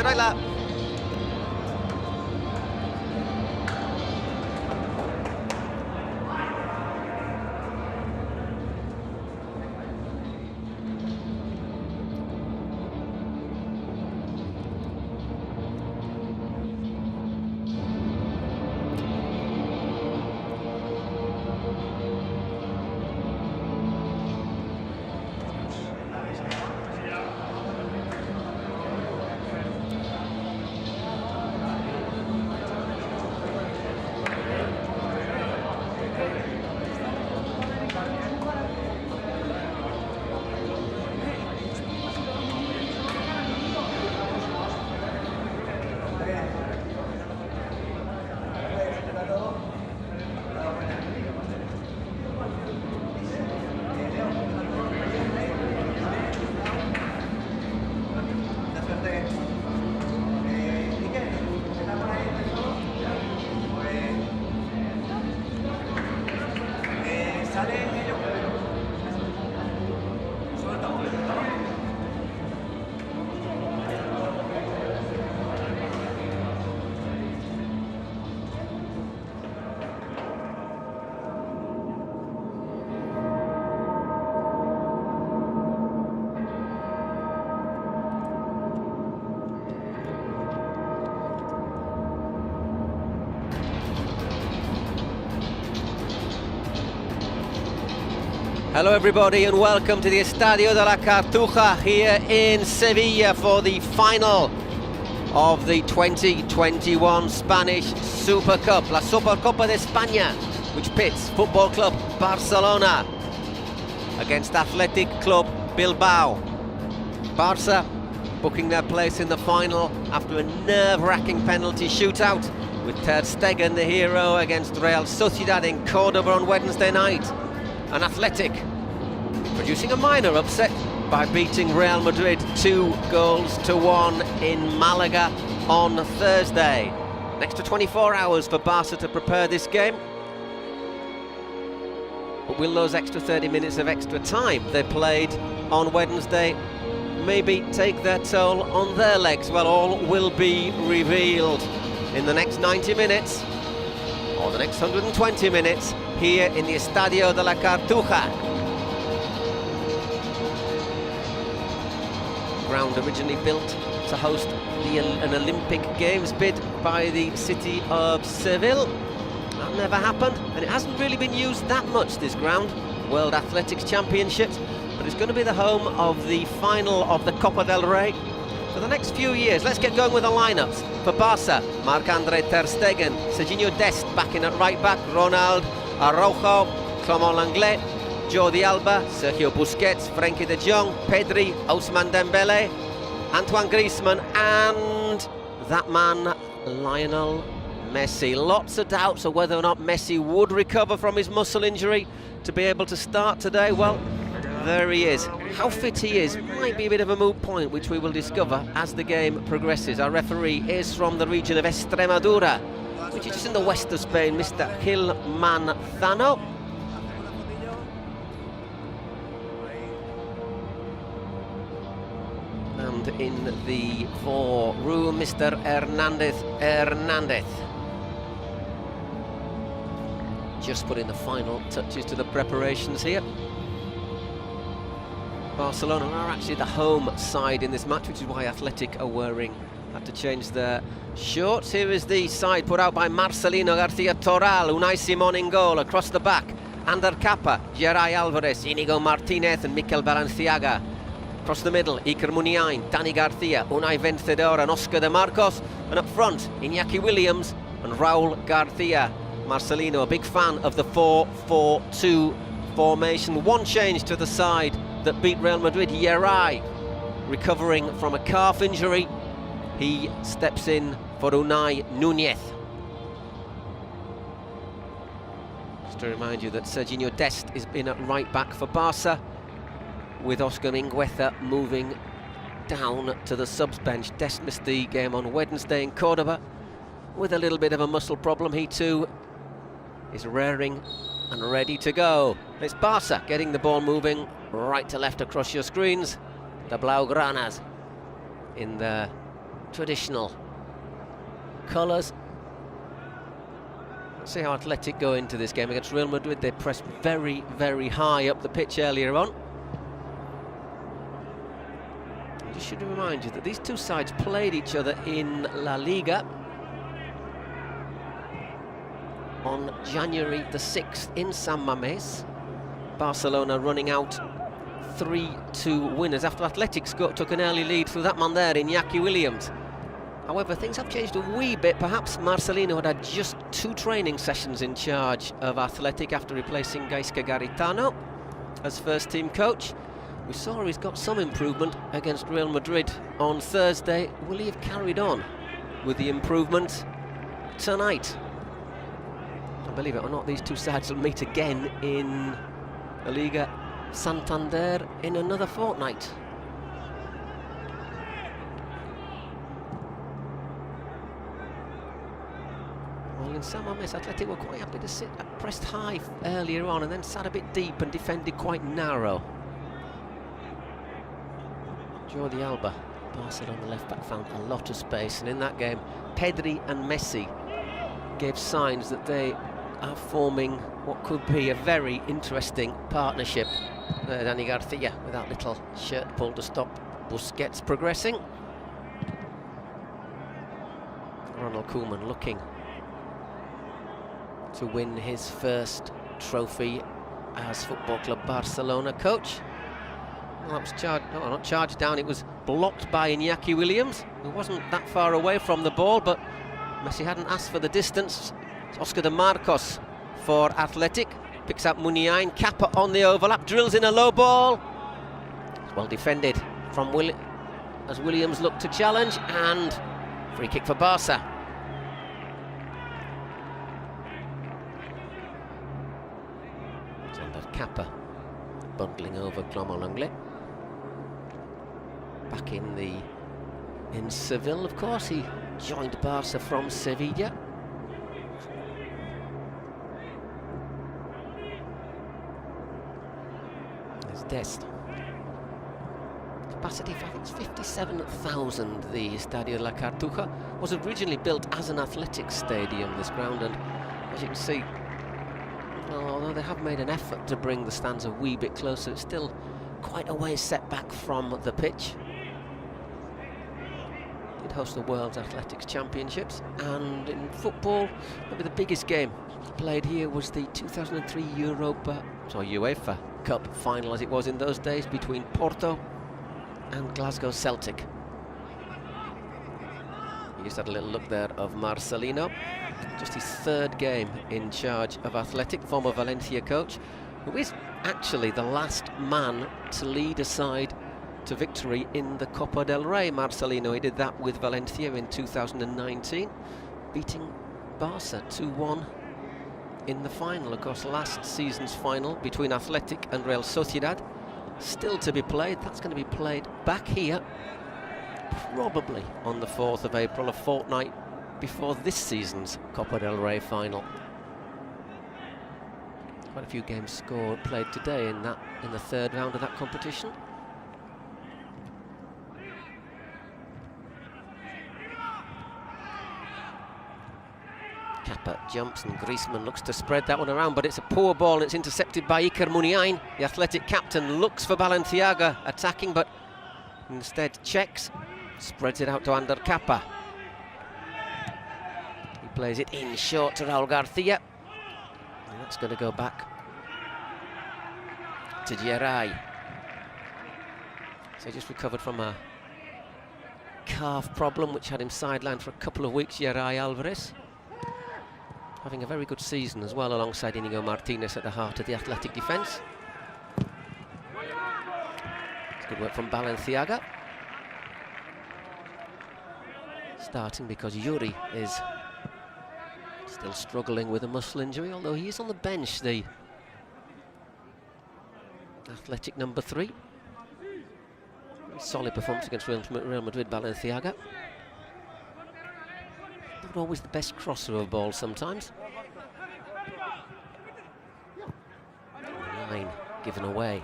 Shiraila. Hello everybody and welcome to the Estadio de la Cartuja here in Sevilla for the final of the 2021 Spanish Supercup, la Supercopa de España, which pits Football Club Barcelona against Athletic Club Bilbao. Barca booking their place in the final after a nerve-wracking penalty shootout, with Ter Stegen the hero against Real Sociedad in Córdoba on Wednesday night. And Athletic producing a minor upset by beating Real Madrid 2-1 in Malaga on Thursday. An extra 24 hours for Barca to prepare this game. But will those extra 30 minutes of extra time they played on Wednesday maybe take their toll on their legs? Well, all will be revealed in the next 90 minutes, or the next 120 minutes, here in the Estadio de la Cartuja. Ground originally built to host an Olympic Games bid by the city of Seville. That never happened, and it hasn't really been used that much, this ground. World Athletics Championships, but it's going to be the home of the final of the Copa del Rey for the next few years. Let's get going with the lineups. For Barca, Marc-André Ter Stegen, Serginho Dest back in at right back, Ronald Araujo, Clément Lenglet, Jordi Alba, Sergio Busquets, Frenkie de Jong, Pedri, Ousmane Dembele, Antoine Griezmann, and that man, Lionel Messi. Lots of doubts of whether or not Messi would recover from his muscle injury to be able to start today. Well, there he is. How fit he is might be a bit of a moot point, which we will discover as the game progresses. Our referee is from the region of Extremadura, which is just in the west of Spain, Mr. Gil Manzano. And in the room, Mr. Hernandez. Just putting the final touches to the preparations here. Barcelona are actually the home side in this match, which is why Athletic are had to change their shorts. Here is the side put out by Marcelino García Toral, Unai Simón in goal. Across the back, Ander Capa, Geray Alvarez, Inigo Martinez and Mikel Balenciaga. Across the middle, Iker Muniain, Dani Garcia, Unai Vencedor and Oscar de Marcos. And up front, Iñaki Williams and Raúl García. Marcelino, a big fan of the 4-4-2 formation. One change to the side that beat Real Madrid, Geray, recovering from a calf injury. He steps in for Unai Núñez. Just to remind you that Serginho Dest is in at right back for Barca, with Oscar Mingueza moving down to the subs bench. Dest missed the game on Wednesday in Córdoba with a little bit of a muscle problem. He too is raring and ready to go. It's Barca getting the ball moving right to left across your screens. The Blaugranas in their traditional colours. Let's see how Athletic go into this game against Real Madrid. They pressed very, very high up the pitch earlier on. I just should remind you that these two sides played each other in La Liga on January the 6th in San Mamés. Barcelona running out 3-2 winners after Athletic took an early lead through that man there, Iñaki Williams. However, things have changed a wee bit. Perhaps Marcelino had just 2 training sessions in charge of Athletic after replacing Gaisca Garitano as first-team coach. We saw he's got some improvement against Real Madrid on Thursday. Will he have carried on with the improvement tonight? And believe it or not, these two sides will meet again in La Liga Santander in another fortnight. Well, in San Mamés, Athletic were quite happy to sit pressed high earlier on and then sat a bit deep and defended quite narrow. Jordi Alba, Barcelona left-back, found a lot of space, and in that game, Pedri and Messi gave signs that they are forming what could be a very interesting partnership. Dani Garcia with that little shirt pull to stop Busquets progressing. Ronald Koeman looking to win his first trophy as Football Club Barcelona coach. Well, that was not charged down, it was blocked by Iñaki Williams, who wasn't that far away from the ball, but Messi hadn't asked for the distance. It's Oscar de Marcos for Athletic, picks up Muniain, Kappa on the overlap, drills in a low ball. It's well defended from as Williams looked to challenge, and free kick for Barca. It's under Kappa, bundling over Clement Lenglet. Back in Seville, of course, he joined Barca from Sevilla. There's Dest. Capacity, I think it's 57,000. The Estadio La Cartuja was originally built as an athletics stadium, this ground, and as you can see, well, although they have made an effort to bring the stands a wee bit closer, it's still quite a way set back from the pitch. Did host the World Athletics Championships, and in football, maybe the biggest game played here was the 2003 UEFA Cup final, as it was in those days, between Porto and Glasgow Celtic. You just had a little look there of Marcelino, just his 3rd game in charge of Athletic, former Valencia coach, who is actually the last man to lead a side to victory in the Copa del Rey. Marcelino, he did that with Valencia in 2019, beating Barca 2-1 in the final. Of course, last season's final between Athletic and Real Sociedad still to be played. That's going to be played back here probably on the 4th of April, a fortnight before this season's Copa del Rey final. Quite a few games played today in the 3rd round of that competition. Kappa jumps and Griezmann looks to spread that one around, but it's a poor ball and it's intercepted by Iker Muniain. The Athletic captain looks for Balenciaga attacking, but instead checks, spreads it out to Ander Kappa. He plays it in short to Raul Garcia, and that's going to go back to Geray. So he just recovered from a calf problem which had him sidelined for a couple of weeks, Geray Alvarez. Having a very good season as well, alongside Inigo Martinez at the heart of the Athletic defence. It's good work from Balenciaga. Starting because Yuri is still struggling with a muscle injury, although he is on the bench, the Athletic number 3. Very solid performance against Real Madrid, Balenciaga. Not always the best crosser of a ball sometimes. 9 given away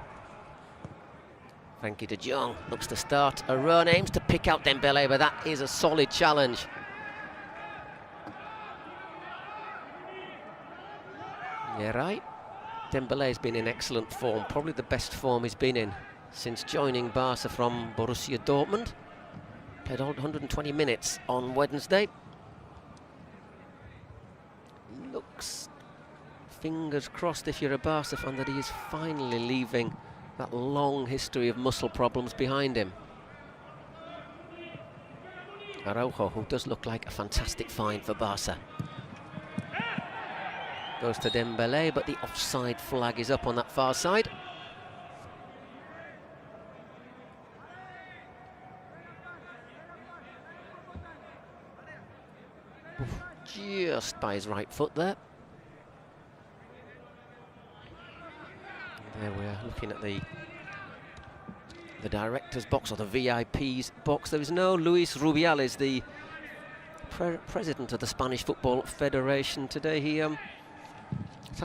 Frenkie de Jong looks to start a run, aims to pick out Dembele, but that is a solid challenge. Yeah, right. Dembele's been in excellent form, probably the best form he's been in since joining Barca from Borussia Dortmund. Played 120 minutes on Wednesday. Looks, fingers crossed if you're a Barca fan, that he is finally leaving that long history of muscle problems behind him. Araujo, who does look like a fantastic find for Barca. Goes to Dembele, but the offside flag is up on that far side. Just by his right foot there. There we're looking at the director's box, or the VIP's box. There is no Luis Rubiales, the president of the Spanish Football Federation today. He had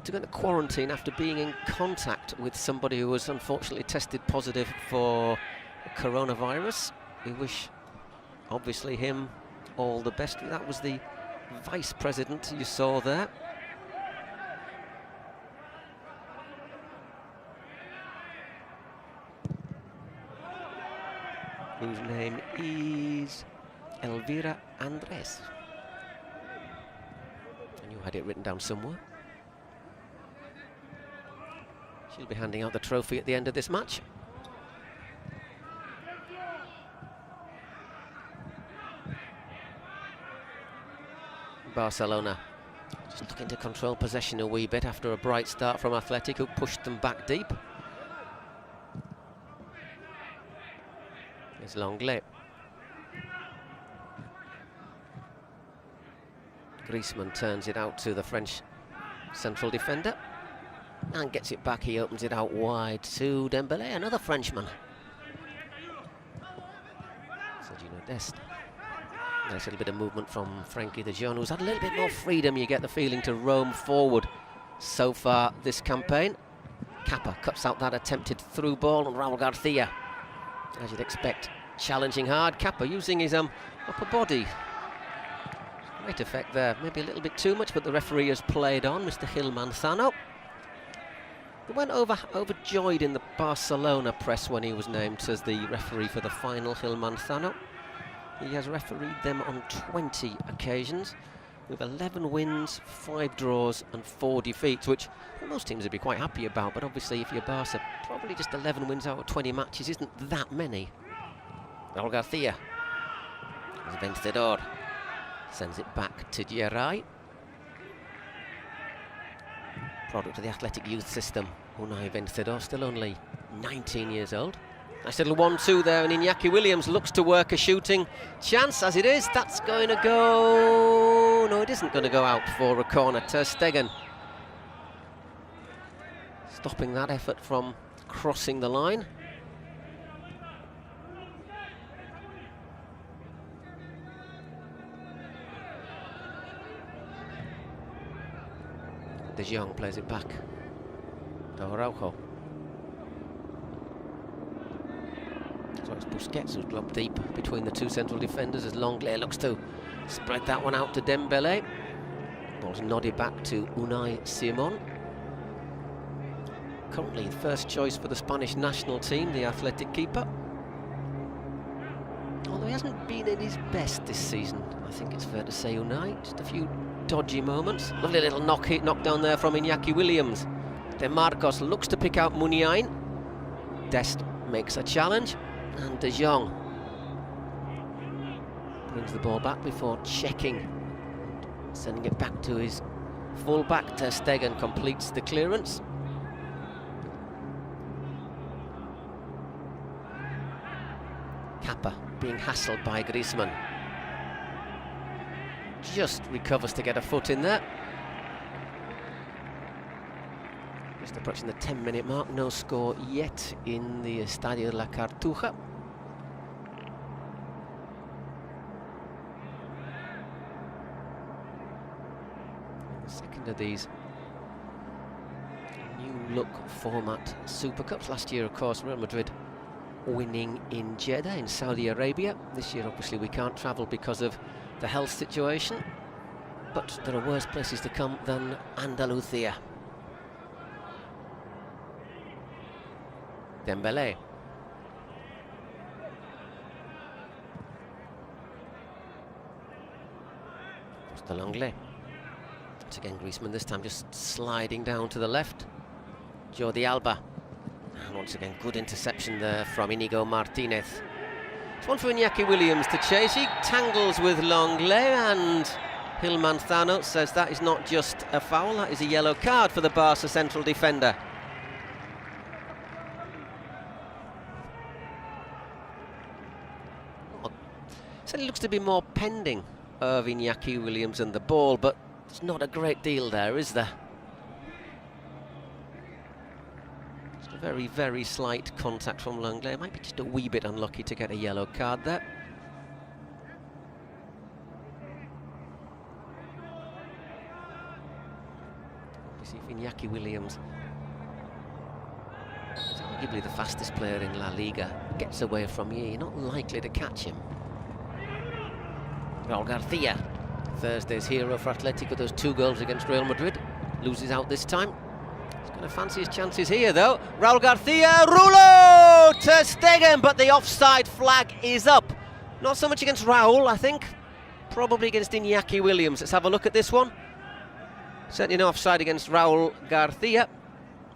to go into quarantine after being in contact with somebody who was unfortunately tested positive for coronavirus. We wish, obviously, him all the best. That was the vice president you saw there. Whose name is Elvira Andres. And you had it written down somewhere. She'll be handing out the trophy at the end of this match. Barcelona just looking to control possession a wee bit after a bright start from Athletic, who pushed them back deep. It's Lenglet. Griezmann turns it out to the French central defender and gets it back. He opens it out wide to Dembele, another Frenchman. Sergio Dest. Nice little bit of movement from Frenkie de Jong, who's had a little bit more freedom, you get the feeling, to roam forward so far this campaign. Kappa cuts out that attempted through ball, and Raul Garcia, as you'd expect, challenging hard. Kappa using his upper body. Great effect there, maybe a little bit too much, but the referee has played on, Mr. Gil Manzano. He went overjoyed in the Barcelona press when he was named as the referee for the final, Gil Manzano. He has refereed them on 20 occasions, with 11 wins, 5 draws and 4 defeats, which most teams would be quite happy about, but obviously if you're Barca, probably just 11 wins out of 20 matches isn't that many. Raul Garcia, Vencedor, sends it back to Geray. Product of the Athletic youth system, Unai Vencedor, still only 19 years old. Nice little 1-2 there, and Iñaki Williams looks to work a shooting chance. As it is, that's going to go... No, it isn't going to go out for a corner. Ter Stegen stopping that effort from crossing the line. De Jong plays it back to Araujo. So it's Busquets who's dropped deep between the two central defenders as Lenglet looks to spread that one out to Dembele. Ball's nodded back to Unai Simon. Currently first choice for the Spanish national team, the Athletic keeper. Although he hasn't been in his best this season, I think it's fair to say, Unai. Just a few dodgy moments. Lovely little knock down there from Iñaki Williams. De Marcos looks to pick out Muniain. Dest makes a challenge. And De Jong brings the ball back before checking, sending it back to his full-back. Ter Stegen completes the clearance. Kappa being hassled by Griezmann. Just recovers to get a foot in there. Just approaching the 10-minute mark, no score yet in the Estadio de la Cartuja. The second of these new look format Supercups. Last year, of course, Real Madrid winning in Jeddah in Saudi Arabia. This year obviously we can't travel because of the health situation, but there are worse places to come than Andalusia. Dembélé. The Langlais. Once again Griezmann, this time just sliding down to the left. Jordi Alba. And once again, good interception there from Inigo Martinez. It's one for Iñaki Williams to chase. He tangles with Langlais, and Gil Manzano says that is not just a foul, that is a yellow card for the Barca central defender. Certainly looks to be more pending of Iñaki Williams and the ball, but there's not a great deal there, is there? Just a very, very slight contact from Langlais. Might be just a wee bit unlucky to get a yellow card there. We see if Iñaki Williams, who's arguably the fastest player in La Liga, gets away from you, you're not likely to catch him. Raul Garcia, Thursday's hero for Atletico, with those 2 goals against Real Madrid, loses out this time. He's going to fancy his chances here though. Raul Garcia, Rulo! Ter Stegen, but the offside flag is up. Not so much against Raul, I think. Probably against Iñaki Williams. Let's have a look at this one. Certainly no offside against Raul Garcia,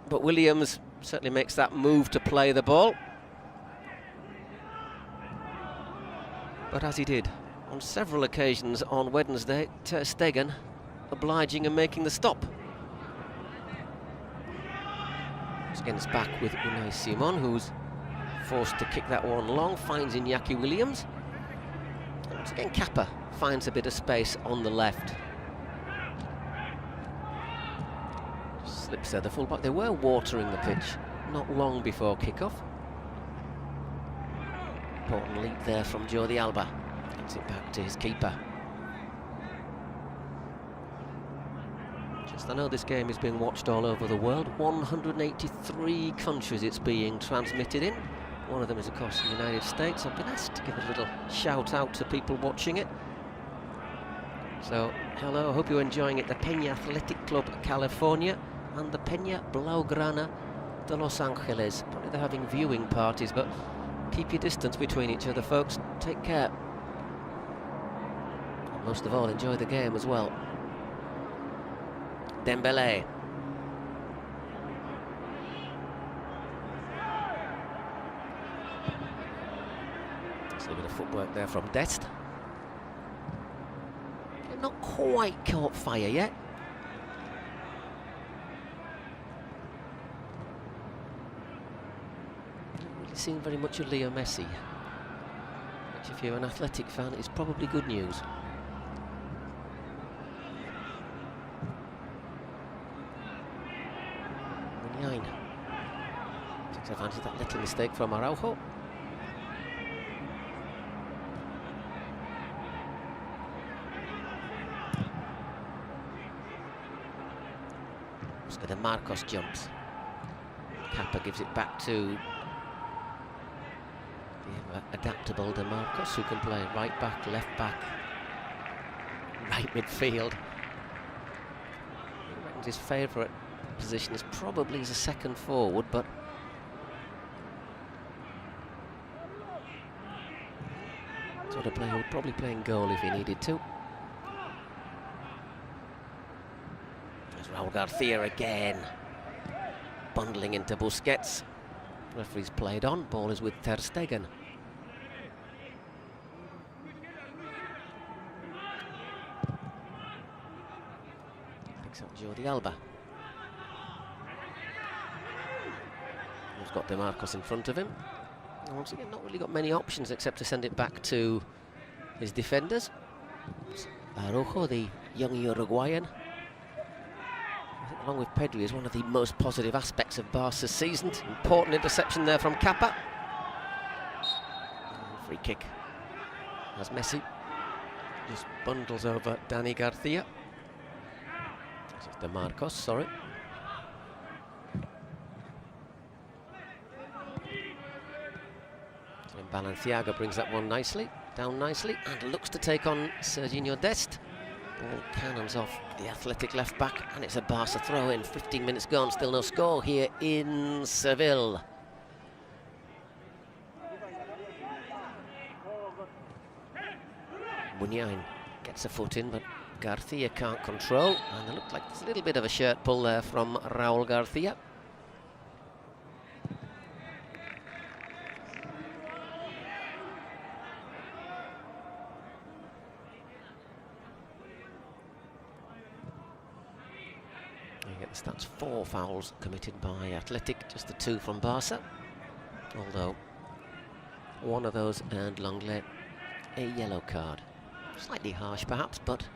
but Williams certainly makes that move to play the ball. But as he did on several occasions on Wednesday, Ter Stegen obliging and making the stop. Once again it's back with Unai Simon, who's forced to kick that one long, finds Iñaki Williams. And once again Kappa finds a bit of space on the left. Slips there, the fullback. They were watering the pitch not long before kick-off. Important leap there from Jordi Alba. Gets it back to his keeper. Just, I know this game is being watched all over the world. 183 countries it's being transmitted in. One of them is, of course, the United States. I've been asked to give a little shout out to people watching it. So, hello, I hope you're enjoying it. The Peña Athletic Club California and the Peña Blaugrana de Los Angeles. Probably they're having viewing parties, but keep your distance between each other, folks. Take care. And most of all, enjoy the game as well. Dembélé. There's a little bit of footwork there from Dest. Not quite caught fire yet. Not really seen very much of Leo Messi, which, if you're an Athletic fan, is probably good news. Nine takes advantage of that little mistake from Araujo. The Marcos jumps. Kappa gives it back to the adaptable De Marcos, who can play right back, left back, right midfield. He reckons his favourite position is probably as a second forward, but sort of player who would probably play in goal if he needed to. Raul Garcia again, bundling into Busquets. Referee's played on, ball is with Ter Stegen. Picks up Jordi Alba. He's got De Marcos in front of him. And once again, not really got many options except to send it back to his defenders. Araujo, the young Uruguayan, along with Pedri, is one of the most positive aspects of Barca's season. Important interception there from Kappa. Free kick as Messi just bundles over Dani Garcia. This is De Marcos, sorry. Balenciaga brings that one nicely, down nicely, and looks to take on Serginho Dest. Ball cannons off the athletic left back, and it's a Barca throw in. 15 minutes gone, still no score here in Seville. Muniain gets a foot in, but Garcia can't control, and it looked like there's a little bit of a shirt pull there from Raúl Garcia. You get the stats: 4 fouls committed by Athletic, just the 2 from Barca, although one of those earned Longley a yellow card. Slightly harsh perhaps, but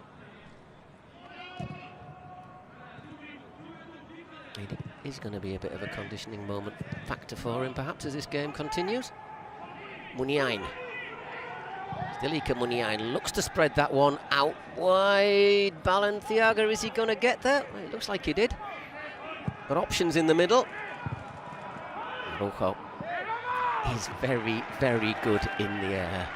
it is going to be a bit of a conditioning moment factor for him perhaps as this game continues. Muniain. Still Iker Muniain looks to spread that one out wide. Balenciaga, is he going to get there? Well, it looks like he did. But options in the middle. Rojo is very, very good in the air.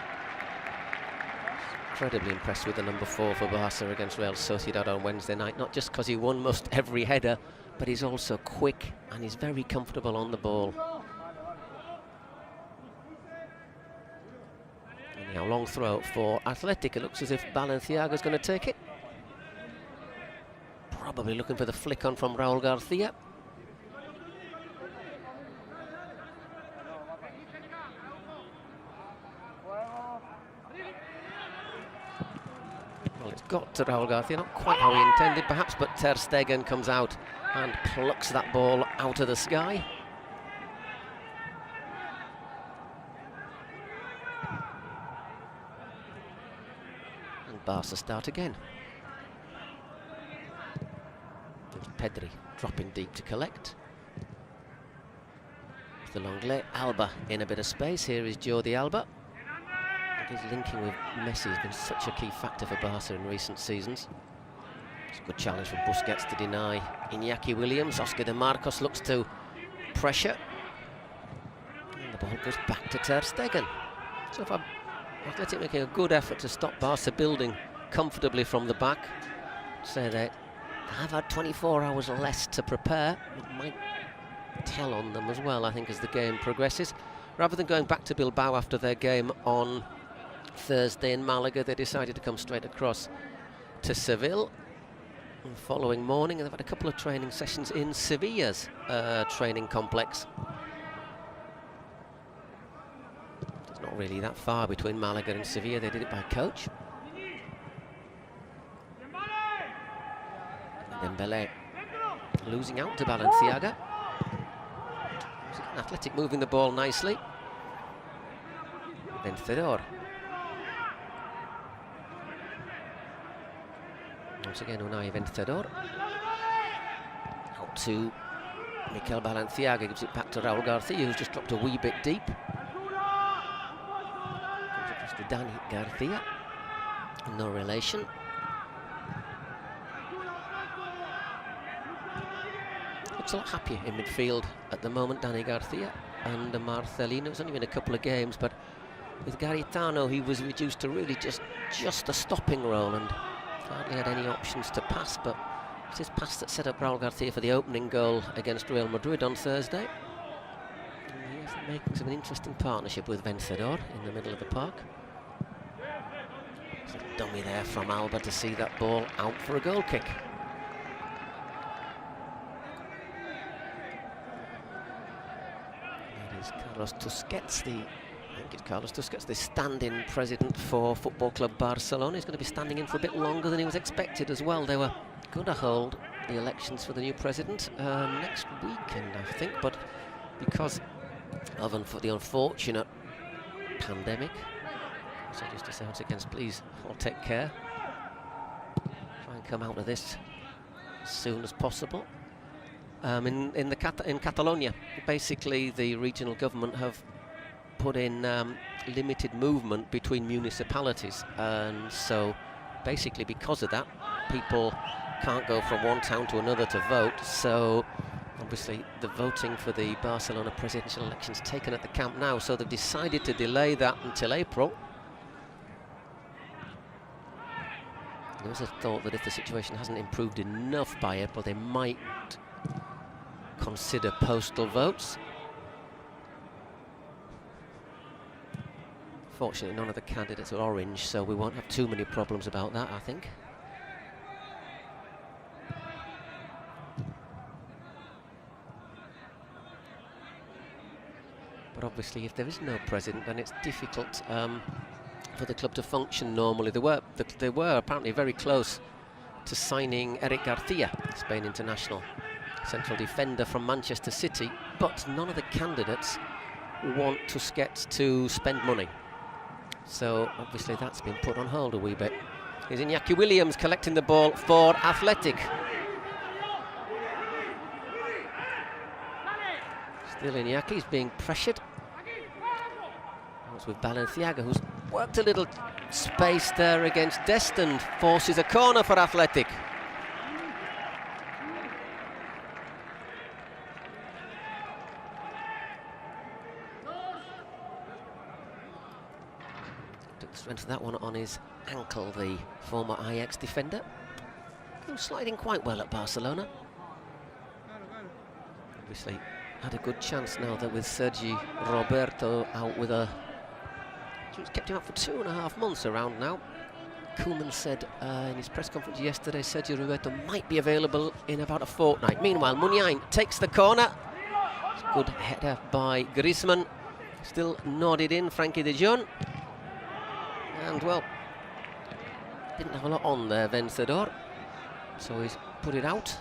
Incredibly impressed with the number 4 for Barca against Real Sociedad on Wednesday night, not just because he won most every header, but he's also quick and he's very comfortable on the ball. And now long throw for Athletic. It looks as if Balenciaga's going to take it. Probably looking for the flick on from Raúl Garcia. Well, it's got to Raúl Garcia, not quite how he intended perhaps, but Ter Stegen comes out and plucks that ball out of the sky. And Barca start again. There's Pedri dropping deep to collect. The Longley, Alba in a bit of space. Here is Jordi Alba. His linking with Messi has been such a key factor for Barca in recent seasons. It's a good challenge from Busquets to deny Iñaki Williams. Oscar de Marcos looks to pressure. And the ball goes back to Ter Stegen. So far, Athletic making a good effort to stop Barca building comfortably from the back. Say they have had 24 hours less to prepare. It might tell on them as well, I think, as the game progresses. Rather than going back to Bilbao after their game on Thursday in Malaga, they decided to come straight across to Seville. And the following morning, they've had a couple of training sessions in Sevilla's training complex. It's not really that far between Malaga and Sevilla. They did it by coach. Dembélé losing out to Balenciaga. Athletic moving the ball nicely. Vencedor. Once again, Unai Vencedor. Out to Mikel Balenciaga, gives it back to Raúl Garcia, who's just dropped a wee bit deep. Comes across to Dani Garcia. No relation. Looks a lot happier in midfield at the moment, Dani Garcia and Marcelino. It's only been a couple of games, but with Garitano he was reduced to really just a stopping role and hardly had any options to pass. But it's his pass that set up Raúl Garcia for the opening goal against Real Madrid on Thursday. And he has the makings of an interesting partnership with Vencedor in the middle of the park. There's a dummy there from Alba to see that ball out for a goal kick. Carlos Tusquets, the stand-in president for Football Club Barcelona. He's going to be standing in for a bit longer than he was expected as well. They were going to hold the elections for the new president next weekend, I think, but because of the unfortunate pandemic, so just to say once again, please all take care. Try and come out of this as soon as possible. In Catalonia, basically the regional government have put in limited movement between municipalities, and so basically because of that, people can't go from one town to another to vote. So Obviously, the voting for the Barcelona presidential elections taken at the Camp Nou, so they've decided to delay that until April. There was a thought that if the situation hasn't improved enough by April, they might consider postal votes. Fortunately, none of the candidates are orange, so we won't have too many problems about that, I think. But obviously, if there is no president, then it's difficult for the club to function normally. They were apparently very close to signing Eric Garcia, Spain international, central defender from Manchester City, but none of the candidates want to get to spend money. So obviously that's been put on hold a wee bit. Here's Iñaki Williams collecting the ball for Athletic. Still Iñaki's being pressured. That's with Balenciaga, who's worked a little space there against Dest and forces a corner for Athletic. Took the strength of that one on his ankle, the former Ajax defender. He was sliding quite well at Barcelona. Obviously had a good chance now that with Sergi Roberto out with a... He's kept him out for 2.5 months around now. Koeman said in his press conference yesterday, Sergi Roberto might be available in about a fortnight. Meanwhile, Muniain takes the corner. Good header by Griezmann. Still nodded in, Frankie de Jong. And, well, didn't have a lot on there, Vencedor. So he's put it out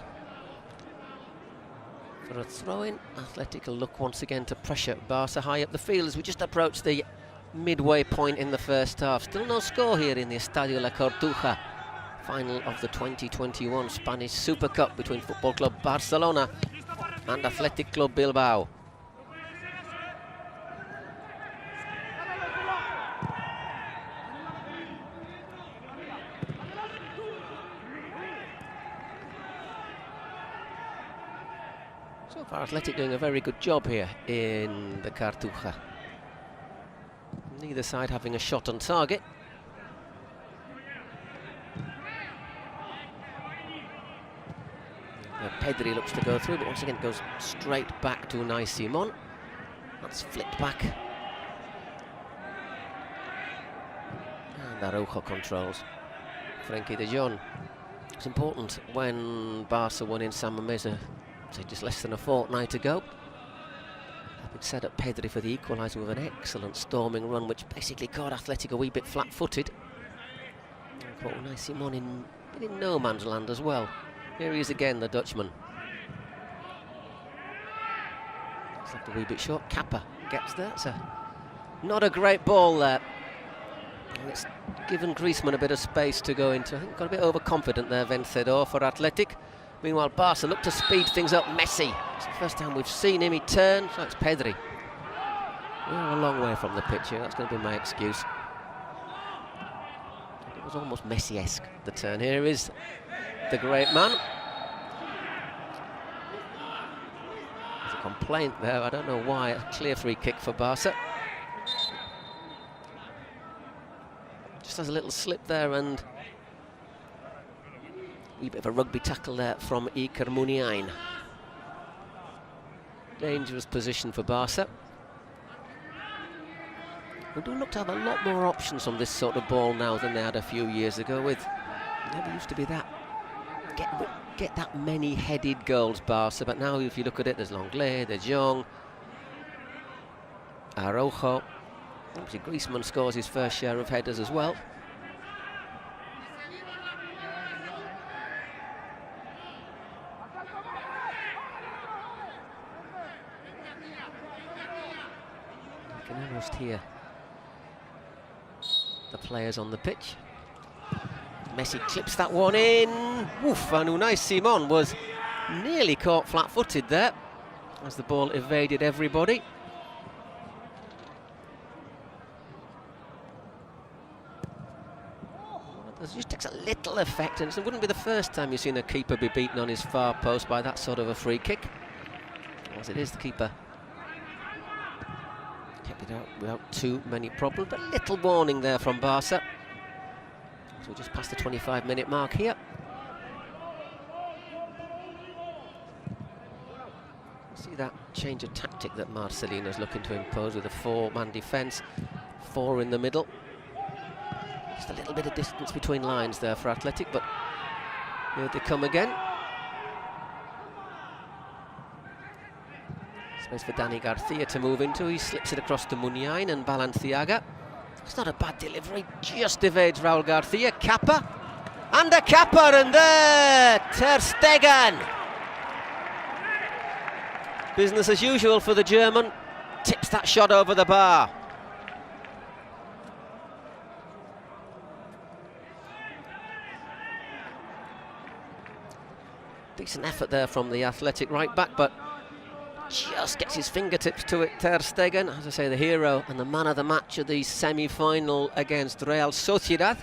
for a throw-in. Athletic will look once again to pressure Barca high up the field as we just approach the midway point in the first half. Still no score here in the Estadio La Cartuja, final of the 2021 Spanish Supercup between Football Club Barcelona and Athletic Club Bilbao. So far, Athletic doing a very good job here in the Cartuja. Neither side having a shot on target. Pedri looks to go through, but once again it goes straight back to Unai Simon. That's flicked back. And Araujo controls. Frankie de Jong. It's important when Barca won in San Mamés, say just less than a fortnight ago. It set up Pedri for the equaliser with an excellent storming run, which basically caught Athletic a wee bit flat-footed. Caught Unai Simon in no man's land as well. Here he is again, the Dutchman. It's left a wee bit short. Kappa gets there. It's not a great ball there. And it's given Griezmann a bit of space to go into. I think got a bit overconfident there, Vencedor for Athletic. Meanwhile, Barca look to speed things up. Messi. It's the first time we've seen him. He turns. So it's Pedri. We're a long way from the pitch here. That's going to be my excuse. It was almost Messi-esque, the turn. Here is the great man. There's a complaint there. I don't know why. A clear free kick for Barca. Just has a little slip there and a wee bit of a rugby tackle there from Iker Muniain. Dangerous position for Barca. We do look to have a lot more options on this sort of ball now than they had a few years ago. With never used to be that get that many headed goals, Barca. But now, if you look at it, there's Longley, De Jong, Araujo. Obviously, Griezmann scores his first share of headers as well. You can almost hear the players on the pitch. Messi clips that one in. Woof, and Unai Simon was nearly caught flat-footed there as the ball evaded everybody. It just takes a little effect, and it wouldn't be the first time you've seen a keeper be beaten on his far post by that sort of a free kick. as it is, the keeper kept it out without too many problems, but little warning there from Barca. So we're just past the 25-minute mark here. See that change of tactic that Marcelino's looking to impose with a 4-man defence, 4 in the middle. Just a little bit of distance between lines there for Athletic, but here they come again. Space for Dani Garcia to move into. He slips it across to Muniain and Balenciaga. It's not a bad delivery, just evades Raul Garcia. Kappa, and a Kappa, and there, Ter Stegen. Business as usual for the German. Tips that shot over the bar. Decent effort there from the Athletic right back, but just gets his fingertips to it, Ter Stegen. As I say, the hero and the man of the match of the semi-final against Real Sociedad.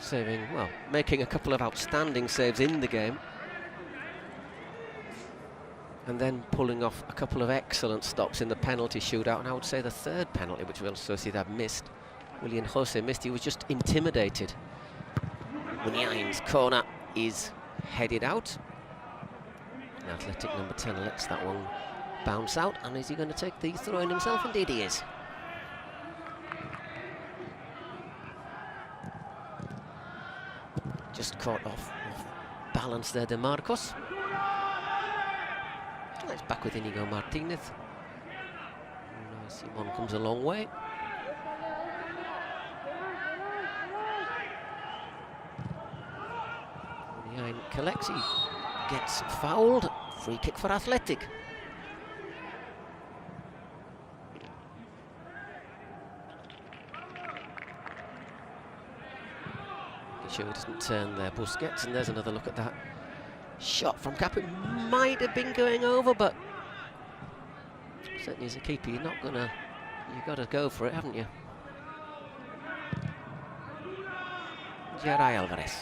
Saving, well, making a couple of outstanding saves in the game. And then pulling off a couple of excellent stops in the penalty shootout. And I would say the third penalty, which Real Sociedad missed, Willian Jose missed, he was just intimidated. Muniain's corner is headed out. The Athletic number 10 lets that one bounce out, and is he going to take the throw in himself? Indeed he is. Just caught off balance there, De Marcos. It's back with Inigo Martinez. Simon comes a long way. Muniain collects, he gets fouled. Free kick for Athletic. Sure he doesn't turn there, Busquets, and there's another look at that shot from Kappa. Might have been going over, but certainly as a keeper, you've got to go for it, haven't you? Geray Alvarez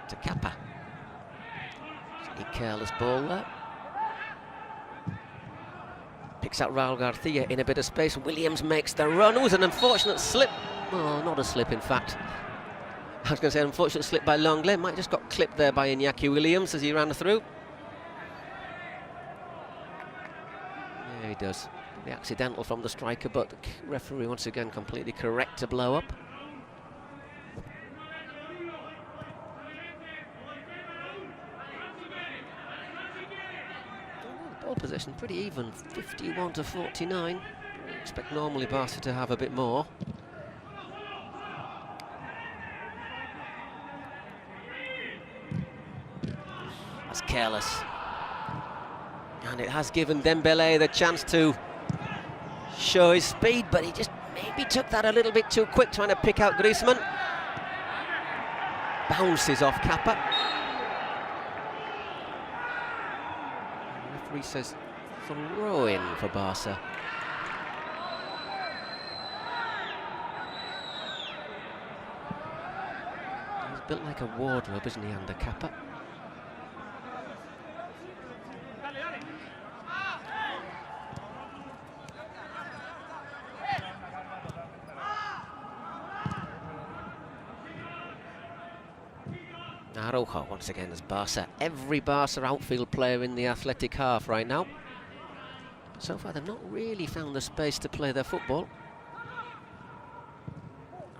to Kappa. A careless ball there. Picks out Raul Garcia in a bit of space. Williams makes the run. It was an unfortunate slip. Oh, not a slip, in fact. I was going to say an unfortunate slip by Longley. Might have just got clipped there by Iñaki Williams as he ran through. Yeah, he does. The accidental from the striker, but the referee once again completely correct to blow up. Ball possession pretty even, 51 to 49. I expect normally Barca to have a bit more. That's careless. And it has given Dembélé the chance to show his speed, but he just maybe took that a little bit too quick, trying to pick out Griezmann. Bounces off Kappa. The referee says throw in for Barca. He's built like a wardrobe, isn't he, under Kappa? Araujo once again as Barca. Every Barca outfield player in the Athletic half right now. But so far they've not really found the space to play their football.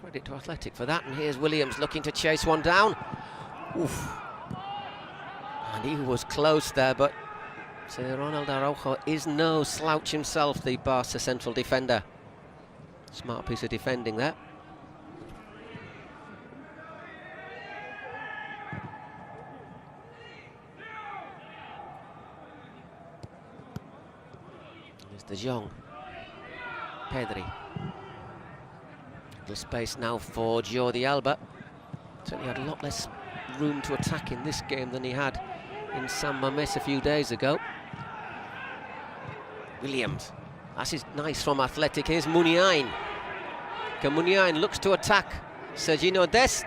Credit to Athletic for that. And here's Williams looking to chase one down. Oof. And he was close there, but so Ronald Araujo is no slouch himself, the Barca central defender. Smart piece of defending there. De Jong, Pedri. Little space now for Jordi Alba. Certainly had a lot less room to attack in this game than he had in San Mamés a few days ago. Williams, that's nice from Athletic. Here's Muniain. Muniain looks to attack Sergino Dest.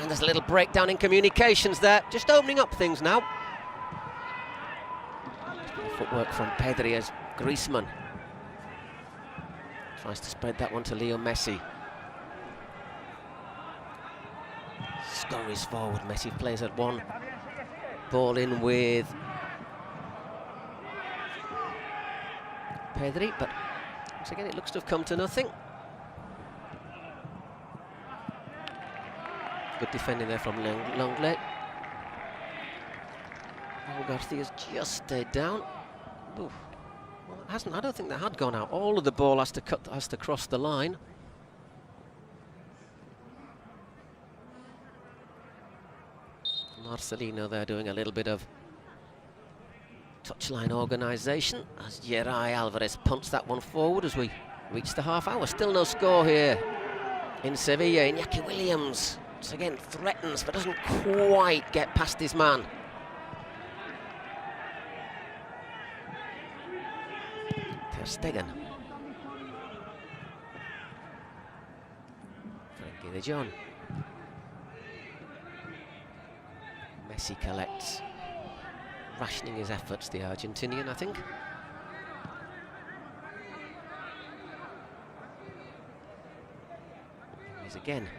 And there's a little breakdown in communications there. Just opening up things now. Footwork from Pedri as Griezmann tries to spread that one to Leo Messi. Scurries forward, Messi plays at one. Ball in with Pedri, but once again it looks to have come to nothing. Good defending there from Lenglet. Garcia's just stayed down. Ooh. Well, it hasn't. I don't think that had gone out. All of the ball has to cross the line. Marcelino there doing a little bit of touchline organisation as Geray Alvarez punts that one forward as we reach the half hour. Still no score here in Sevilla. Iñaki Williams once again threatens but doesn't quite get past his man. Ter Stegen. Frenkie de Jong. Messi collects, rationing his efforts, the Argentinian, I think. Here's again.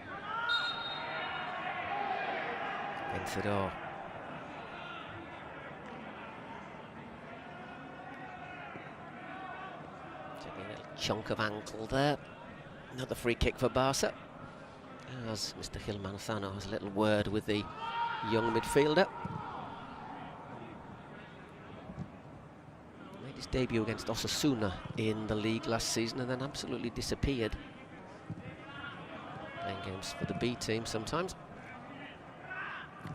Vencedor. Taking a little chunk of ankle there. Another free kick for Barca. As Mr. Gil Manzano has a little word with the young midfielder. Made his debut against Osasuna in the league last season and then absolutely disappeared. Playing games for the B team sometimes.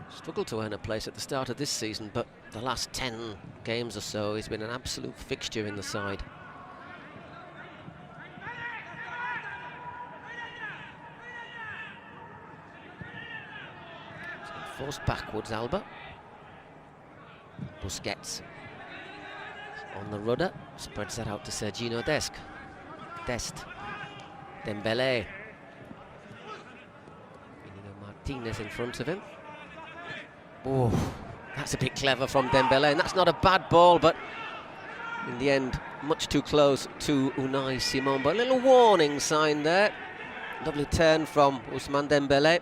Struggled to earn a place at the start of this season, but the last 10 games or so he's been an absolute fixture in the side. Forced backwards, Alba. Busquets on the rudder, spreads that out to Sergino Dest. Dembélé. Martinez in front of him. Oh, that's a bit clever from Dembélé, and that's not a bad ball, but in the end, much too close to Unai Simon. But a little warning sign there. Lovely turn from Ousmane Dembélé.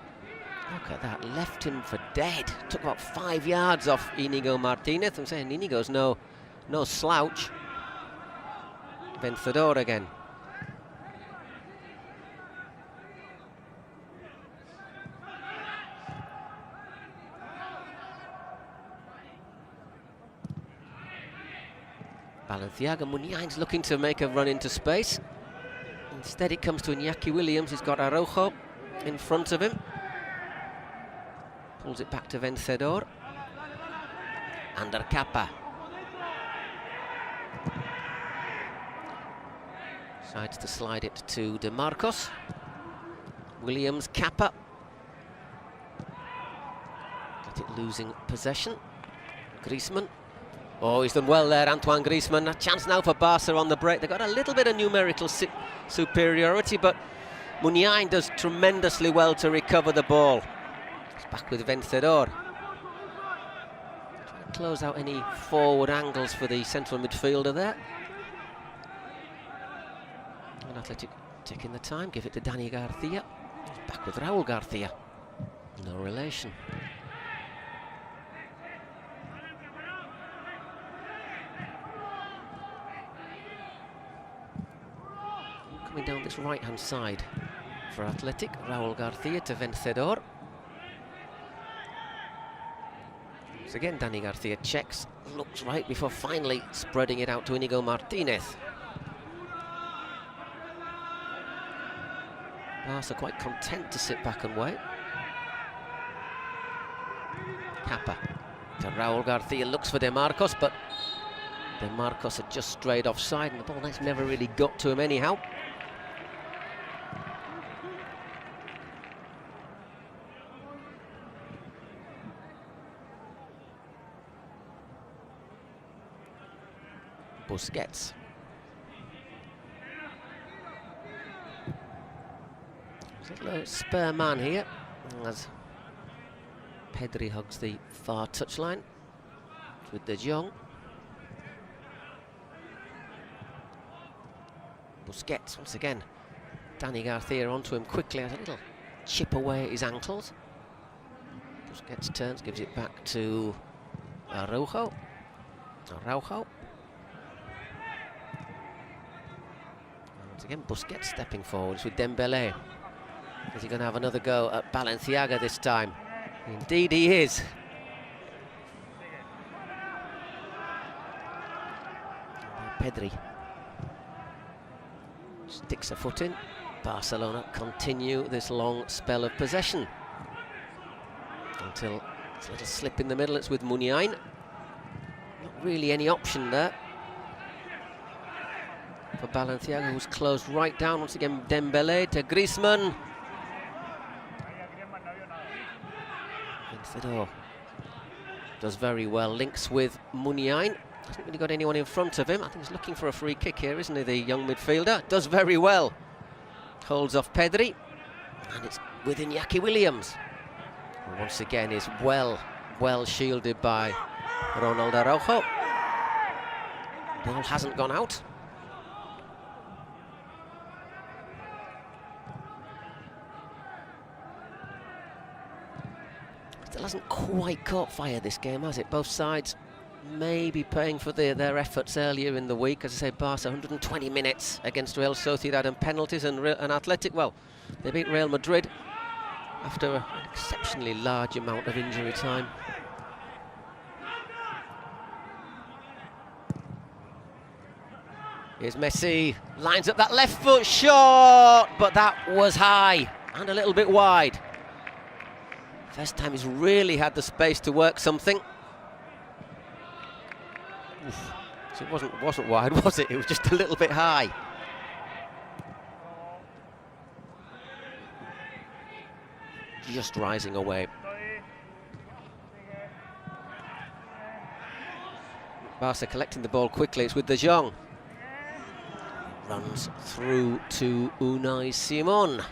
Look at that, left him for dead. Took about 5 yards off Inigo Martinez. I'm saying Inigo's no slouch. Vencedor again. Balenciaga. Muniain's looking to make a run into space. Instead it comes to Iñaki Williams. He's got Araujo in front of him. Pulls it back to Vencedor. Under Kappa. Decides to slide it to De Marcos. Williams, Kappa. Got it losing possession. Griezmann. Oh, he's done well there, Antoine Griezmann. A chance now for Barca on the break. They've got a little bit of numerical superiority, but Muniain does tremendously well to recover the ball. Back with Vencedor. Trying to close out any forward angles for the central midfielder there. And Athletic taking the time, give it to Dani Garcia. He's back with Raúl Garcia. No relation. Coming down this right-hand side for Athletic. Raúl Garcia to Vencedor. So again, Dani Garcia checks, looks right before finally spreading it out to Inigo Martinez. Barca quite content to sit back and wait. Kappa to Raúl Garcia, looks for De Marcos, but De Marcos had just strayed offside and the ball never really got to him anyhow. Busquets. There's a little spare man here as Pedri hugs the far touchline with De Jong. Busquets once again. Dani Garcia onto him quickly, has a little chip away at his ankles. Busquets turns, gives it back to Araujo. Once again, Busquets stepping forwards with Dembélé. Is he going to have another go at Balenciaga this time? Indeed he is. Pedri sticks a foot in. Barcelona continue this long spell of possession until it's a little slip in the middle. It's with Muniain. Not really any option there for Balenciaga, who's closed right down. Once again, Dembélé to Griezmann. Vencedor does very well, links with Muniain. Hasn't really got anyone in front of him. I think he's looking for a free kick here, isn't he, the young midfielder? Does very well. Holds off Pedri, and it's with Iñaki Williams, who once again is well shielded by Ronald Araujo. Ball hasn't gone out. Still hasn't quite caught fire this game, has it? Both sides maybe paying for their efforts earlier in the week. As I say, Barca 120 minutes against Real Sociedad and penalties, and Athletic, well, they beat Real Madrid after an exceptionally large amount of injury time. Here's Messi, lines up that left foot shot, but that was high and a little bit wide. First time he's really had the space to work something. Oof. So it wasn't wide, was it? It was just a little bit high. Just rising away. Barca collecting the ball quickly. It's with De Jong. Runs through to Unai Simon.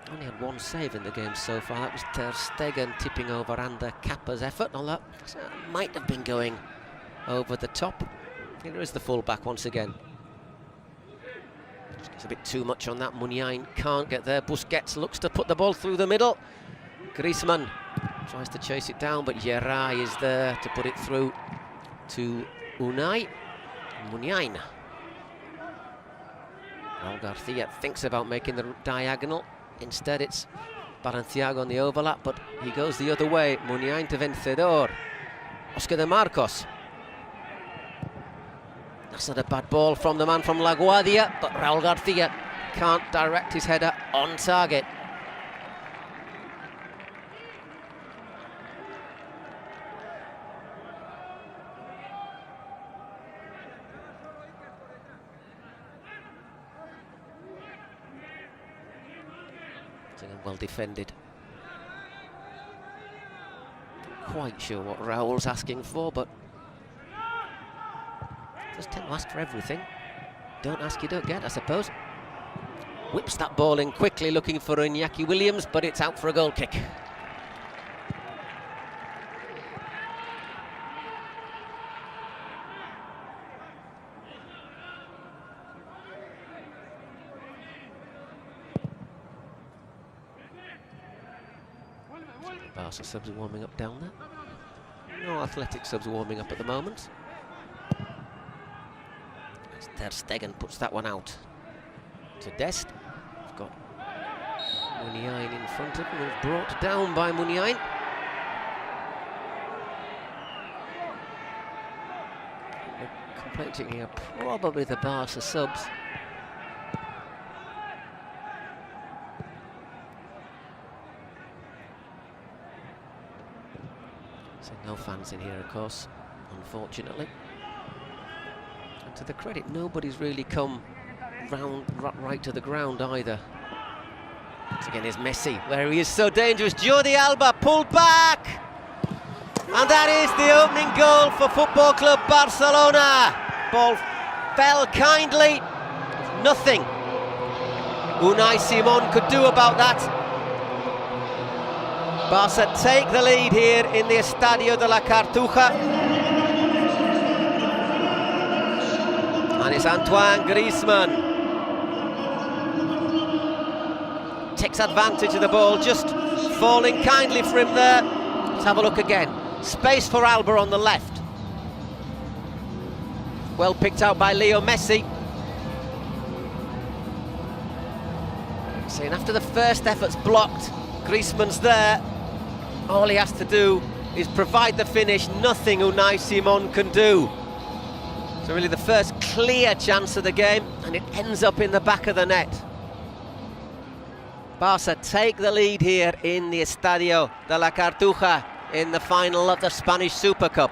Only had one save in the game so far. That was Ter Stegen tipping over Ander Kappa's effort. Although might have been going over the top. Here is the full-back once again. Just gets a bit too much on that. Muniain can't get there. Busquets looks to put the ball through the middle. Griezmann tries to chase it down, but Geray is there to put it through to Unai. Muniain. Raul Garcia thinks about making the diagonal. Instead, it's Balenciaga on the overlap, but he goes the other way. Muniain to Vencedor. Oscar de Marcos. That's not a bad ball from the man from La Guardia, but Raul Garcia can't direct his header on target. Well defended. Not quite sure what Raul's asking for, but just tend to ask for everything. Don't ask, you don't get, I suppose. Whips that ball in quickly, looking for Iñaki Williams, but it's out for a goal kick. Barca subs are warming up down there. No Athletic subs are warming up at the moment. As Ter Stegen puts that one out to Dest. We've got Muniain in front of him, brought down by Muniain. Complaining here, probably the Barca subs. So no fans in here, of course, unfortunately. And to the credit, nobody's really come round right to the ground either. Once again, here's Messi, where he is so dangerous. Jordi Alba pulled back, and that is the opening goal for Football Club Barcelona. Ball fell kindly, nothing Unai Simon could do about that. Barca take the lead here in the Estadio de la Cartuja. And it's Antoine Griezmann. Takes advantage of the ball, just falling kindly for him there. Let's have a look again. Space for Alba on the left. Well picked out by Leo Messi. And after the first effort's blocked, Griezmann's there. All he has to do is provide the finish, nothing Unai Simon can do. So really the first clear chance of the game, and it ends up in the back of the net. Barca take the lead here in the Estadio de la Cartuja in the final of the Spanish Supercup.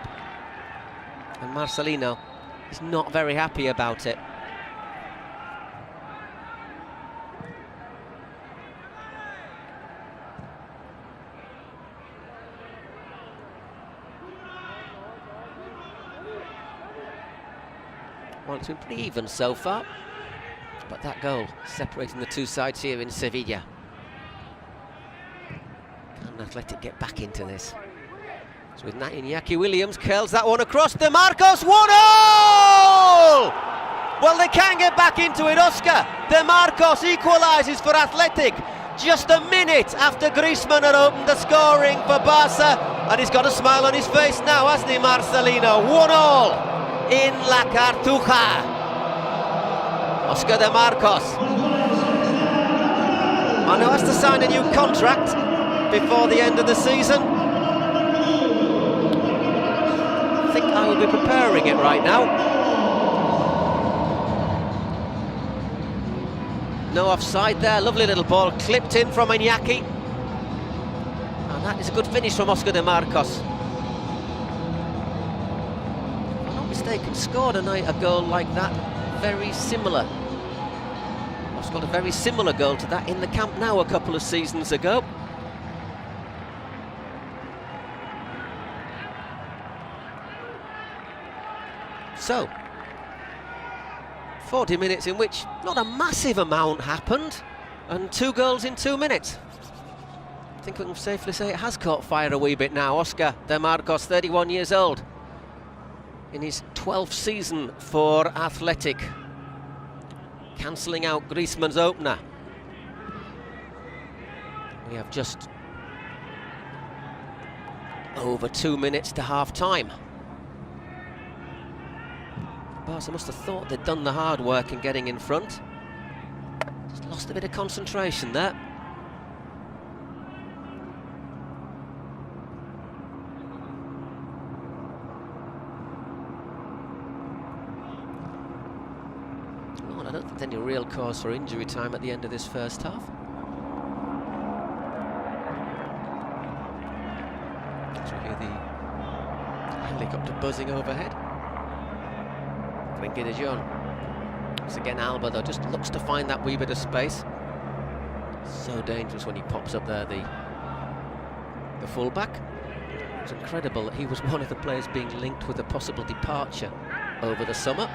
And Marcelino is not very happy about it. Well, it's been pretty even so far, but that goal separating the two sides here in Sevilla. Can Athletic get back into this? So with Iñaki Williams curls that one across. De Marcos, 1-0! Well, they can get back into it. Oscar De Marcos equalises for Athletic just a minute after Griezmann had opened the scoring for Barca, and he's got a smile on his face now, hasn't he, Marcelino? 1-0 in La Cartuja. Oscar De Marcos. I know has to sign a new contract before the end of the season. I think I will be preparing it right now. No offside there, lovely little ball clipped in from Iñaki. And that is a good finish from Oscar De Marcos. If I'm not mistaken, scored a goal like that, very similar. Scored a very similar goal to that in the Camp Nou a couple of seasons ago. So, 40 minutes in which not a massive amount happened, and 2 goals in 2 minutes. I think we can safely say it has caught fire a wee bit now. Oscar De Marcos, 31 years old, in his 12th season for Athletic, cancelling out Griezmann's opener. We have just over 2 minutes to half-time. Barca must have thought they'd done the hard work in getting in front. Just lost a bit of concentration there. Well, I don't think there's any real cause for injury time at the end of this first half. So we hear the helicopter buzzing overhead. Frenkie de Jong. Once again, Alba though just looks to find that wee bit of space. So dangerous when he pops up there, the fullback. It's incredible that he was one of the players being linked with a possible departure over the summer.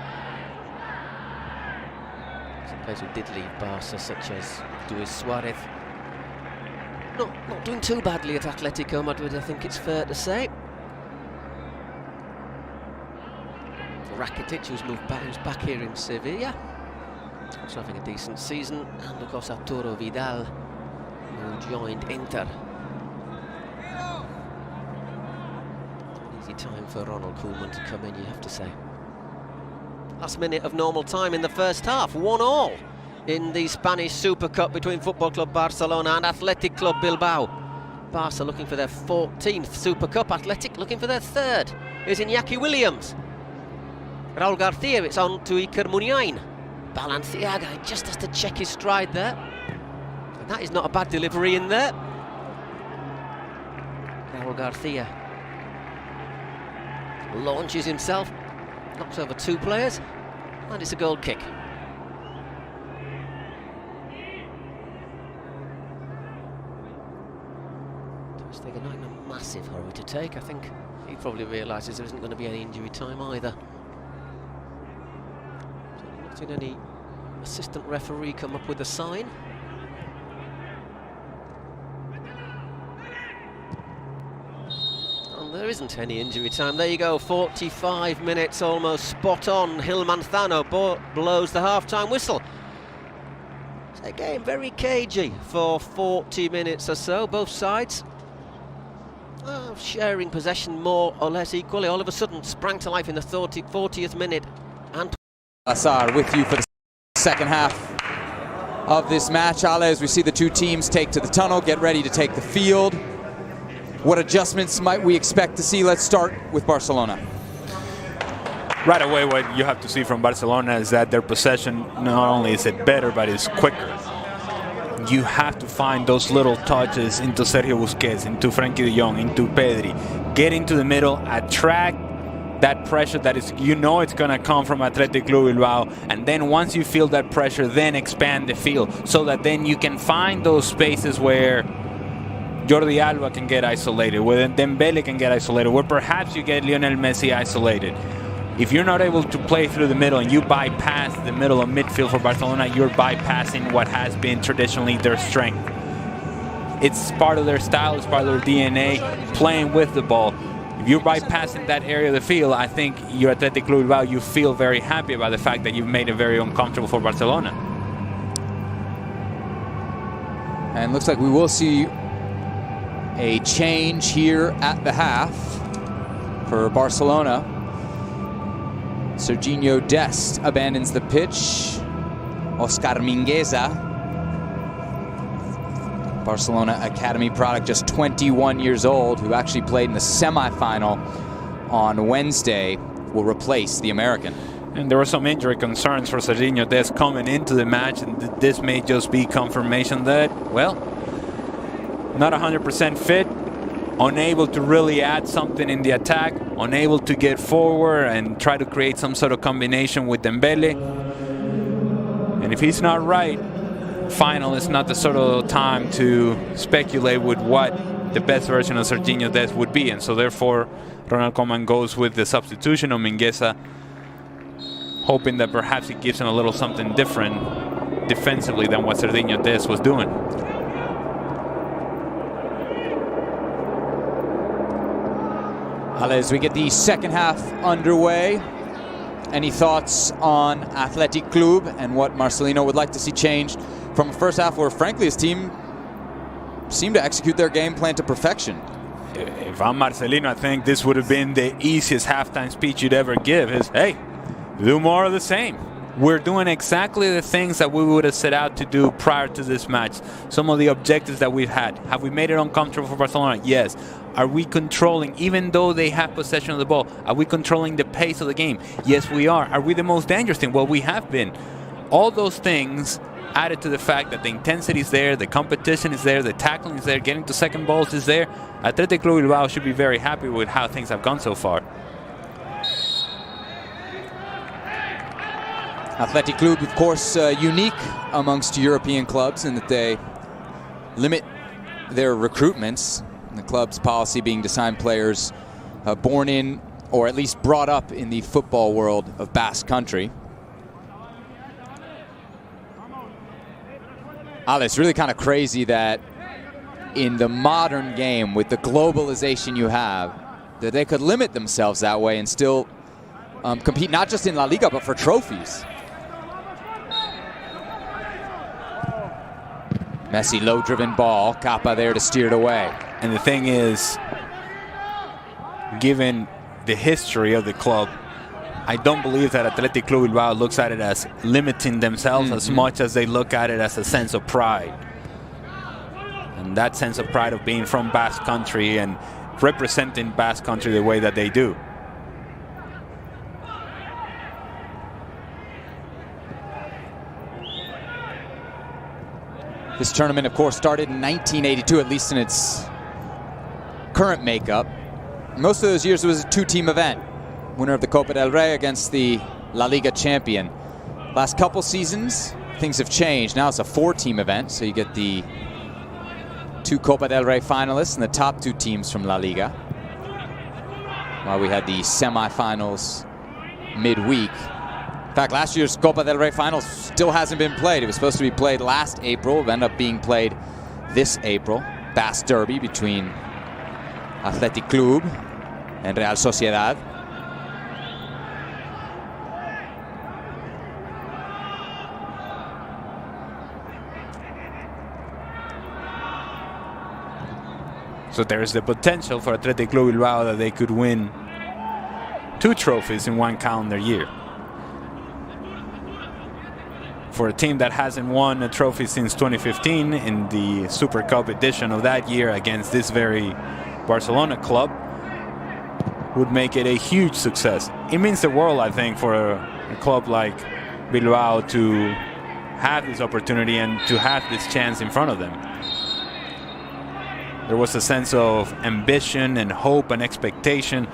Some players who did leave Barca, such as Luis Suarez. Not doing too badly at Atletico Madrid, I think it's fair to say. Rakitic, who's moved back, who's back here in Sevilla, also having a decent season, and of course Arturo Vidal, who joined Inter. An easy time for Ronald Koeman to come in, you have to say. Last minute of normal time in the first half, 1-1 in the Spanish Super Cup between Football Club Barcelona and Athletic Club Bilbao. Barca looking for their 14th Super Cup, Athletic looking for their 3rd. Here's Iñaki Williams. Raúl García, it's on to Iker Muniain. Balenciaga just has to check his stride there. And that is not a bad delivery in there. Raúl García launches himself, knocks over 2 players, and it's a goal kick. Stegen not in a massive hurry to take. I think he probably realises there isn't going to be any injury time either. Not seen any assistant referee come up with a sign. And there isn't any injury time. There you go, 45 minutes, almost spot on. Gil Manzano blows the half-time whistle. It's a game very cagey for 40 minutes or so, both sides. Sharing possession more or less equally. All of a sudden sprang to life in the 40th minute. And Assar with you for the second half of this match. Ale, as we see the two teams take to the tunnel, get ready to take the field. What adjustments might we expect to see? Let's start with Barcelona. Right away, what you have to see from Barcelona is that their possession, not only is it better, but it's quicker. You have to find those little touches into Sergio Busquets, into Frenkie de Jong, into Pedri. Get into the middle, attract that pressure that is, you know, it's going to come from Athletic Club Bilbao. And then once you feel that pressure, then expand the field so that then you can find those spaces where Jordi Alba can get isolated, where Dembele can get isolated, where perhaps you get Lionel Messi isolated. If you're not able to play through the middle and you bypass the middle of midfield for Barcelona, you're bypassing what has been traditionally their strength. It's part of their style, it's part of their DNA, playing with the ball. If you're bypassing that area of the field, I think you're Athletic Club Bilbao, you feel very happy about the fact that you've made it very uncomfortable for Barcelona. And looks like we will see a change here at the half for Barcelona. Serginho Dest abandons the pitch. Oscar Mingueza, Barcelona Academy product, just 21 years old, who actually played in the semifinal on Wednesday, will replace the American. And there were some injury concerns for Serginho Dest coming into the match, and this may just be confirmation that, well, not 100% fit, unable to really add something in the attack, unable to get forward and try to create some sort of combination with Dembele. And if he's not right, final is not the sort of time to speculate with what the best version of Serginho Dest would be. And so therefore, Ronald Koeman goes with the substitution of Mingueza, hoping that perhaps he gives him a little something different defensively than what Serginho Dest was doing. As we get the second half underway, any thoughts on Athletic Club and what Marcelino would like to see changed from a first half where, frankly, his team seemed to execute their game plan to perfection? If I'm Marcelino, I think this would have been the easiest halftime speech you'd ever give. Is, hey, do more of the same. We're doing exactly the things that we would have set out to do prior to this match. Some of the objectives that we've had. Have we made it uncomfortable for Barcelona? Yes. Are we controlling, even though they have possession of the ball, are we controlling the pace of the game? Yes, we are. Are we the most dangerous team? Well, we have been. All those things added to the fact that the intensity is there, the competition is there, the tackling is there, getting to second balls is there. Athletic Club Bilbao should be very happy with how things have gone so far. Athletic Club, of course, unique amongst European clubs in that they limit their recruitments. And the club's policy being to sign players born in, or at least brought up in, the football world of Basque Country. Ale, it's really kind of crazy that in the modern game, with the globalization you have, that they could limit themselves that way and still compete not just in La Liga, but for trophies. Messi, low-driven ball. Kappa there to steer it away. And the thing is, given the history of the club, I don't believe that Athletic Club Bilbao looks at it as limiting themselves as much as they look at it as a sense of pride. And that sense of pride of being from Basque Country and representing Basque Country the way that they do. This tournament, of course, started in 1982, at least in its current makeup. Most of those years it was a two-team event. Winner of the Copa del Rey against the La Liga champion. Last couple seasons, things have changed. Now it's a four-team event, so you get the two Copa del Rey finalists and the top two teams from La Liga. While we had the semifinals midweek. In fact, last year's Copa del Rey finals still hasn't been played. It was supposed to be played last April. It ended up being played this April. Basque Derby between Athletic Club and Real Sociedad. So there is the potential for Athletic Club Bilbao that they could win 2 trophies in one calendar year. For a team that hasn't won a trophy since 2015 in the Supercopa edition of that year against this very Barcelona club, would make it a huge success. It means the world, I think, for a club like Bilbao to have this opportunity and to have this chance in front of them. There was a sense of ambition and hope and expectation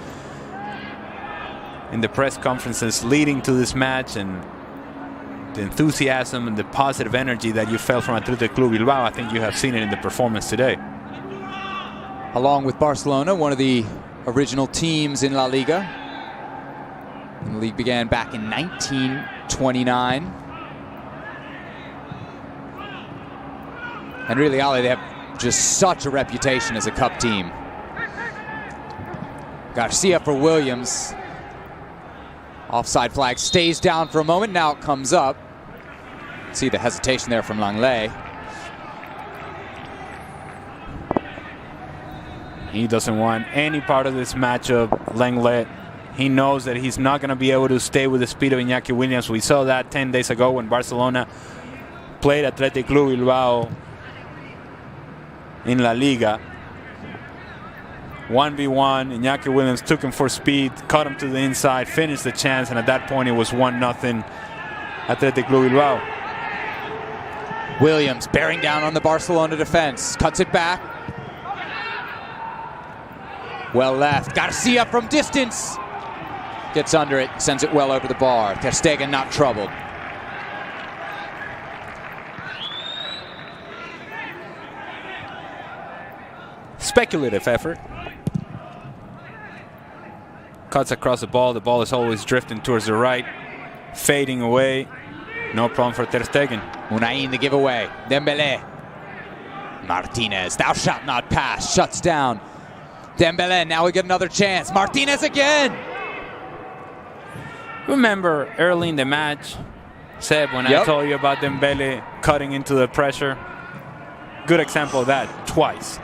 in the press conferences leading to this match, and the enthusiasm and the positive energy that you felt from Athletic Club Bilbao, I think you have seen it in the performance today. Along with Barcelona, one of the original teams in La Liga. And the league began back in 1929. And really, Ali, they have just such a reputation as a cup team. Garcia for Williams. Offside flag stays down for a moment. Now it comes up. See the hesitation there from Langley. He doesn't want any part of this matchup, Langley. He knows that he's not going to be able to stay with the speed of Iñaki Williams. We saw that 10 days ago when Barcelona played Athletic Club Bilbao in La Liga. 1v1, Iñaki Williams took him for speed, cut him to the inside, finished the chance, and at that point it was 1-0 Athletic Club Bilbao. Williams bearing down on the Barcelona defense, cuts it back. Well left, Garcia from distance. Gets under it, sends it well over the bar. Ter Stegen not troubled. Speculative effort. Cuts across the ball is always drifting towards the right, fading away. No problem for Ter Stegen. Munain the giveaway, Dembélé. Martinez, thou shalt not pass, shuts down. Dembélé, now we get another chance. Martinez again! Remember early in the match, Seb, when I told you about Dembélé cutting into the pressure? Good example of that, twice.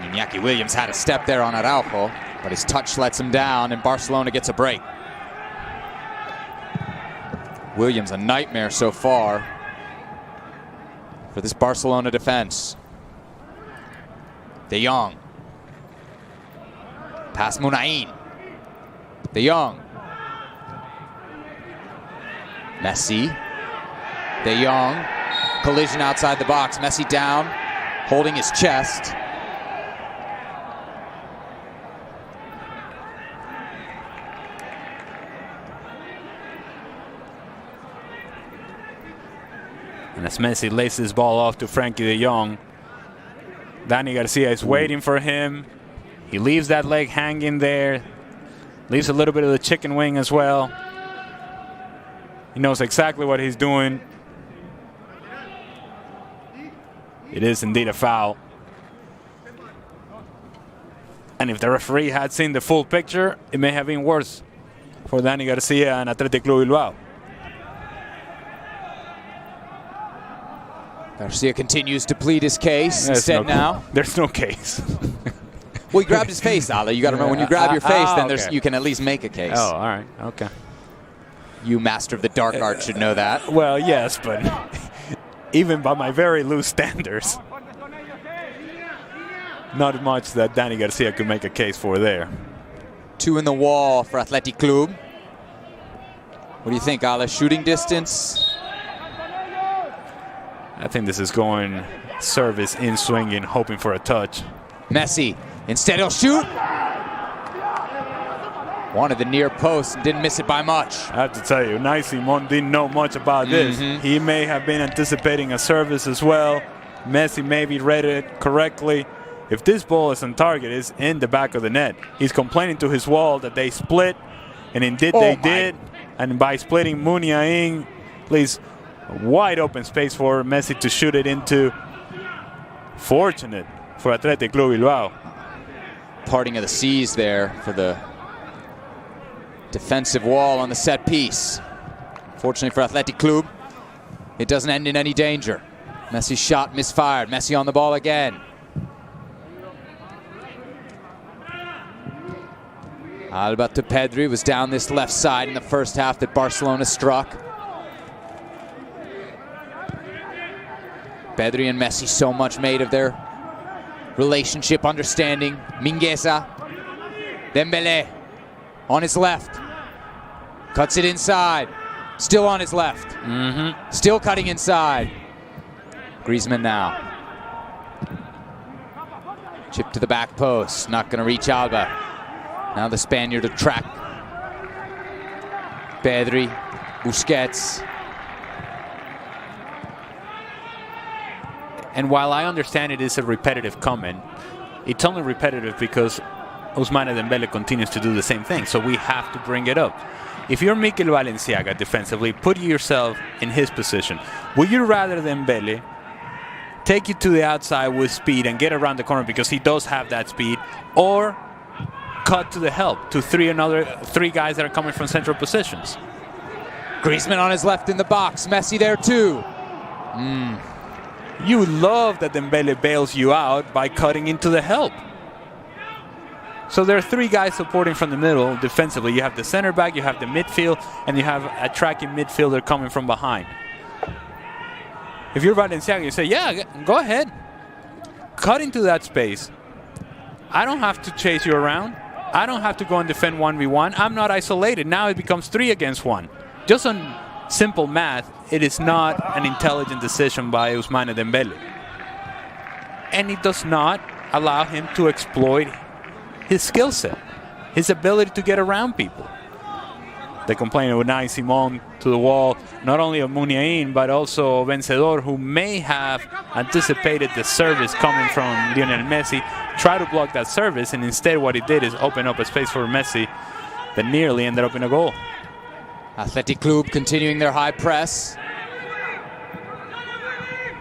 Iñaki Williams had a step there on Araujo, but his touch lets him down, and Barcelona gets a break. Williams a nightmare so far for this Barcelona defense. De Jong. Pass Munain. De Jong. Messi. De Jong. Collision outside the box. Messi down, holding his chest. And as Messi lays this ball off to Frankie de Jong, Dani Garcia is waiting for him. He leaves that leg hanging there. Leaves a little bit of the chicken wing as well. He knows exactly what he's doing. It is indeed a foul. And if the referee had seen the full picture, it may have been worse for Dani Garcia and Athletic Club Bilbao. Garcia continues to plead his case. Instead now. There's no case. Well, he grabbed his face, Ale. You got to remember, when you grab your face, then okay. you can at least make a case. Oh, all right. Okay. You master of the dark art should know that. Well, yes, but even by my very loose standards, not much that Dani Garcia could make a case for there. 2 in the wall for Athletic Club. What do you think, Ale? Shooting distance? I think this is going service in swinging, hoping for a touch. Messi, instead he'll shoot. Wanted the near post and didn't miss it by much. I have to tell you, Unai Simon didn't know much about this. He may have been anticipating a service as well. Messi maybe read it correctly. If this ball is on target, it's in the back of the net. He's complaining to his wall that they split, and indeed they did. And by splitting, Munain leaves wide open space for Messi to shoot it into. Fortunate for Athletic Club Bilbao. parting of the seas there for the defensive wall on the set piece. Fortunately for Athletic Club, it doesn't end in any danger. Messi's shot misfired. Messi on the ball again. Alba to Pedri, was down this left side in the first half that Barcelona struck. Pedri and Messi, so much made of their relationship, understanding. Mingueza, Dembele on his left, cuts it inside, still on his left, still cutting inside. Griezmann now. Chip to the back post, not going to reach Alba. Now the Spaniard to track. Pedri, Busquets. And while I understand it is a repetitive comment, it's only repetitive because Ousmane Dembele continues to do the same thing. So we have to bring it up. If you're Mikel Valenciaga defensively, put yourself in his position. Would you rather Dembele take you to the outside with speed and get around the corner because he does have that speed, or cut to the help to three guys that are coming from central positions? Griezmann on his left in the box. Messi there too. You love that Dembele bails you out by cutting into the help. So there are three guys supporting from the middle defensively. You have the center back, you have the midfield, and you have a tracking midfielder coming from behind. If you're Valenciaga, you say, yeah, go ahead. Cut into that space. I don't have to chase you around. I don't have to go and defend 1v1. I'm not isolated. Now it becomes 3 against 1. Just on simple math, it is not an intelligent decision by Ousmane Dembele. And it does not allow him to exploit his skill set, his ability to get around people. They complain with Unai Simon to the wall, not only of Muniain, but also Vencedor, who may have anticipated the service coming from Lionel Messi, try to block that service, and instead what he did is open up a space for Messi that nearly ended up in a goal. Athletic Club continuing their high press.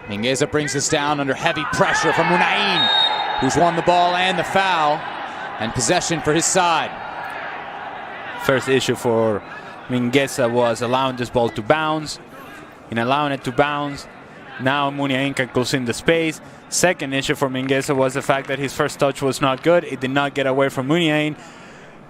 Mingueza brings us down under heavy pressure from Muniain, who's won the ball and the foul, and possession for his side. First issue for Mingueza was allowing this ball to bounce. In allowing it to bounce, now Muniain can close in the space. Second issue for Mingueza was the fact that his first touch was not good. It did not get away from Muniain.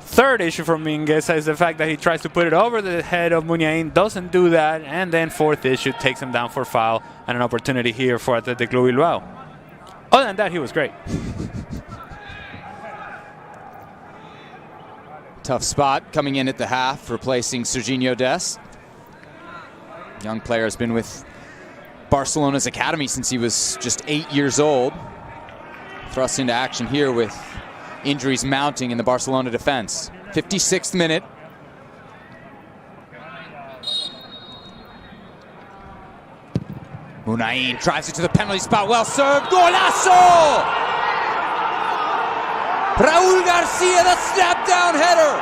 Third issue for Mingueza is the fact that he tries to put it over the head of Muniain, doesn't do that. And then fourth issue takes him down for foul and an opportunity here for Athletic Club Bilbao. Other than that, he was great. Tough spot coming in at the half, replacing Serginho Dest. Young player has been with Barcelona's academy since he was just 8 years old. Thrust into action here with injuries mounting in the Barcelona defense. 56th minute. Muniain drives it to the penalty spot. Well served. Golazo! Raúl Garcia, the snap down header.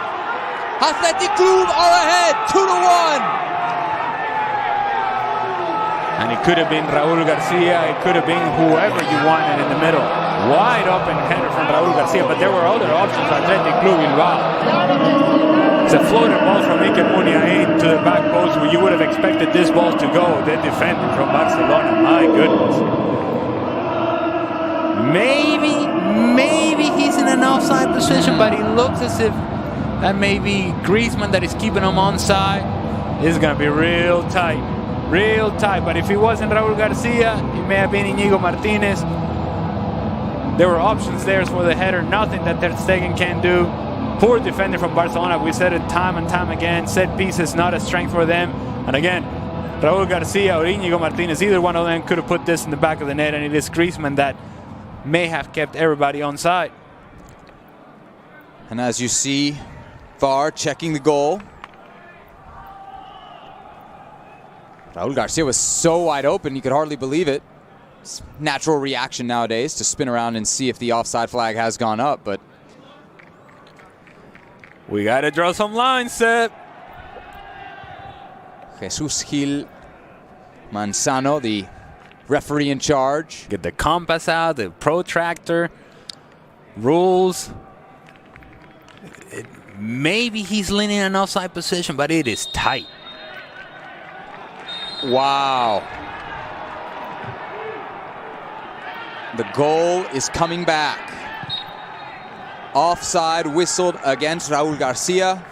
Athletic Club are ahead, 2-1. And it could have been Raúl Garcia, it could have been whoever you wanted in the middle. Wide open header from Raúl Garcia, but there were other options for Athletic Club Bilbao. It's a floater ball from Iker Muniain to the back post where you would have expected this ball to go. The defender from Barcelona, my goodness. Maybe he's in an offside position, but he looks as if that maybe Griezmann that is keeping him onside is going to be real tight. Real tight. But if it wasn't Raúl Garcia, it may have been Íñigo Martínez. There were options there for the header. Nothing that Ter Stegen can do. Poor defender from Barcelona. We said it time and time again. Set pieces not a strength for them. And again, Raúl Garcia or Íñigo Martínez, either one of them could have put this in the back of the net, and it is Griezmann that may have kept everybody on side. And as you see, VAR checking the goal. Raúl Garcia was so wide open, you could hardly believe it. It's natural reaction nowadays to spin around and see if the offside flag has gone up, but we got to draw some lines, Seb. Jesus Gil Manzano, the referee in charge. Get the compass out, the protractor, rules. maybe he's leaning an offside position, but it is tight. Wow. The goal is coming back. Offside whistled against Raul Garcia.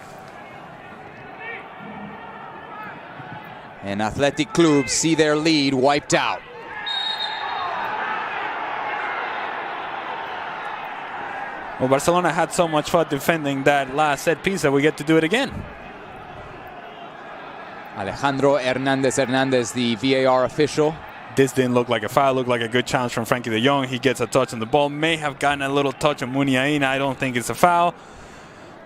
And Athletic Club see their lead wiped out. Well, Barcelona had so much fun defending that last set piece that we get to do it again. Alejandro Hernandez, the VAR official. This didn't look like a foul, looked like a good challenge from Frankie de Jong. He gets a touch on the ball, may have gotten a little touch on Muniain. I don't think it's a foul,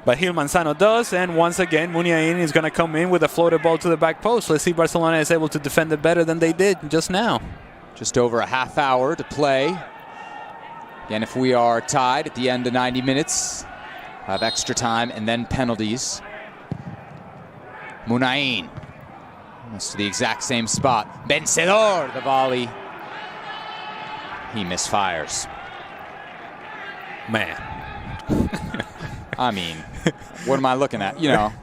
but Gil Manzano does, and once again, Muniain is going to come in with a floated ball to the back post. Let's see if Barcelona is able to defend it better than they did just now. Just over a half hour to play. Again, if we are tied at the end of 90 minutes, have extra time and then penalties. Muniain. Almost to the exact same spot. Vencedor, the volley. He misfires. Man. I mean, what am I looking at? You know,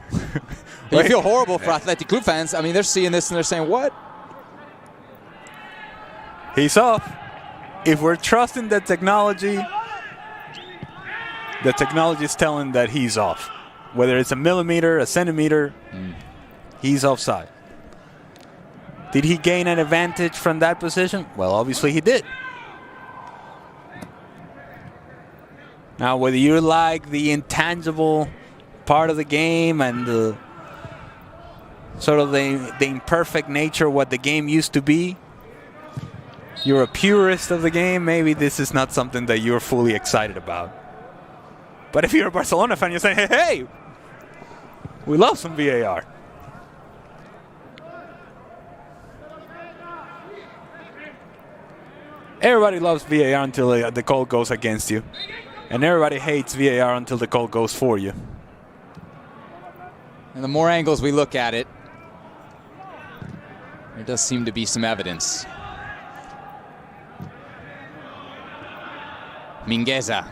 you feel horrible for Athletic Club fans. I mean, they're seeing this and they're saying, what? He's off. If we're trusting the technology is telling that he's off. Whether it's a millimeter, a centimeter, he's offside. Did he gain an advantage from that position? Well, obviously he did. Now, whether you like the intangible part of the game and the sort of the imperfect nature of what the game used to be, you're a purist of the game, maybe this is not something that you're fully excited about. But if you're a Barcelona fan, you're saying, hey, we love some VAR. Everybody loves VAR until the call goes against you. And everybody hates VAR until the call goes for you. And the more angles we look at it, there does seem to be some evidence. Mingueza.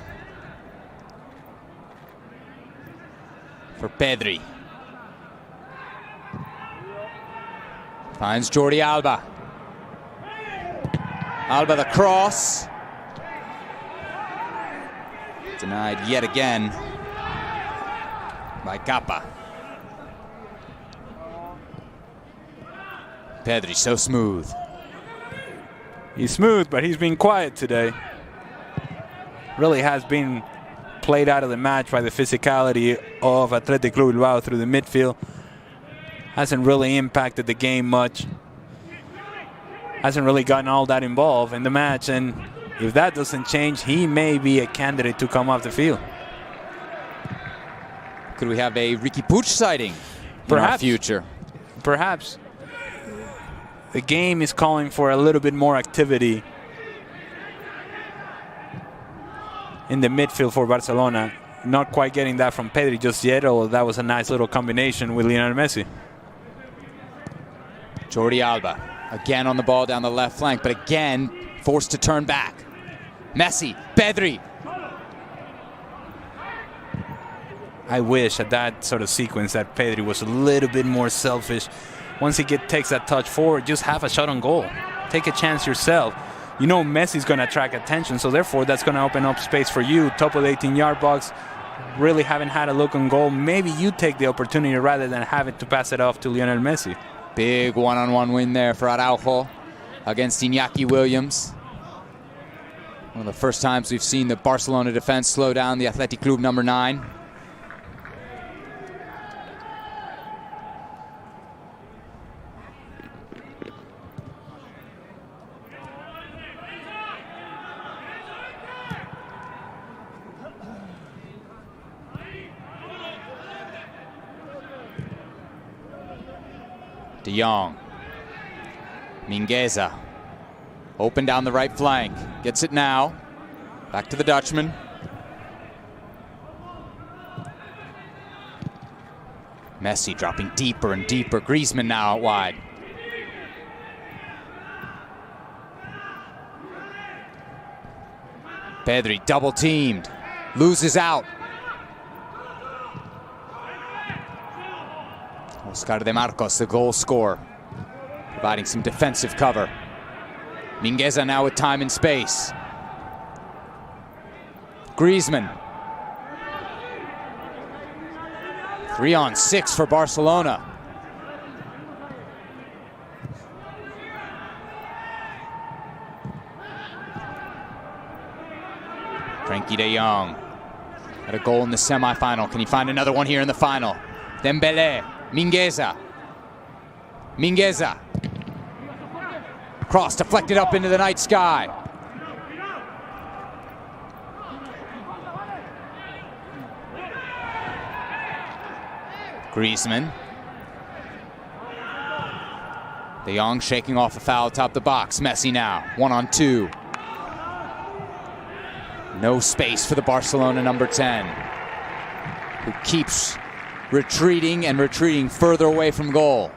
For Pedri. Finds Jordi Alba. Alba the cross. Denied yet again by Capa. Pedri so smooth. He's smooth, but he's been quiet today. Really has been played out of the match by the physicality of Athletic Club Bilbao through the midfield. Hasn't really impacted the game much. Hasn't really gotten all that involved in the match, and if that doesn't change, he may be a candidate to come off the field. Could we have a Ricky Puig sighting in our future? Perhaps. The game is calling for a little bit more activity in the midfield for Barcelona. Not quite getting that from Pedri just yet, although that was a nice little combination with Lionel Messi. Jordi Alba again on the ball down the left flank, but again forced to turn back. Messi, Pedri. I wish at that sort of sequence that Pedri was a little bit more selfish. Once he takes that touch forward, just have a shot on goal. Take a chance yourself. You know Messi's going to attract attention, so therefore that's going to open up space for you. Top of the 18-yard box, really haven't had a look on goal. Maybe you take the opportunity rather than having to pass it off to Lionel Messi. Big one-on-one win there for Araujo against Iñaki Williams. One of the first times we've seen the Barcelona defense slow down the Athletic Club number 9. De Jong. Mingueza. Open down the right flank. Gets it now. Back to the Dutchman. Messi dropping deeper and deeper. Griezmann now out wide. Pedri double teamed. Loses out. Oscar de Marcos, the goal scorer, providing some defensive cover. Mingueza now with time and space. Griezmann. 3-on-6 for Barcelona. Frankie de Jong had a goal in the semifinal. Can he find another one here in the final? Dembele, Mingueza. Mingueza. Cross deflected up into the night sky. Griezmann. De Jong shaking off a foul atop the box. Messi now, 1-on-2. No space for the Barcelona number 10, who keeps retreating and retreating further away from goal.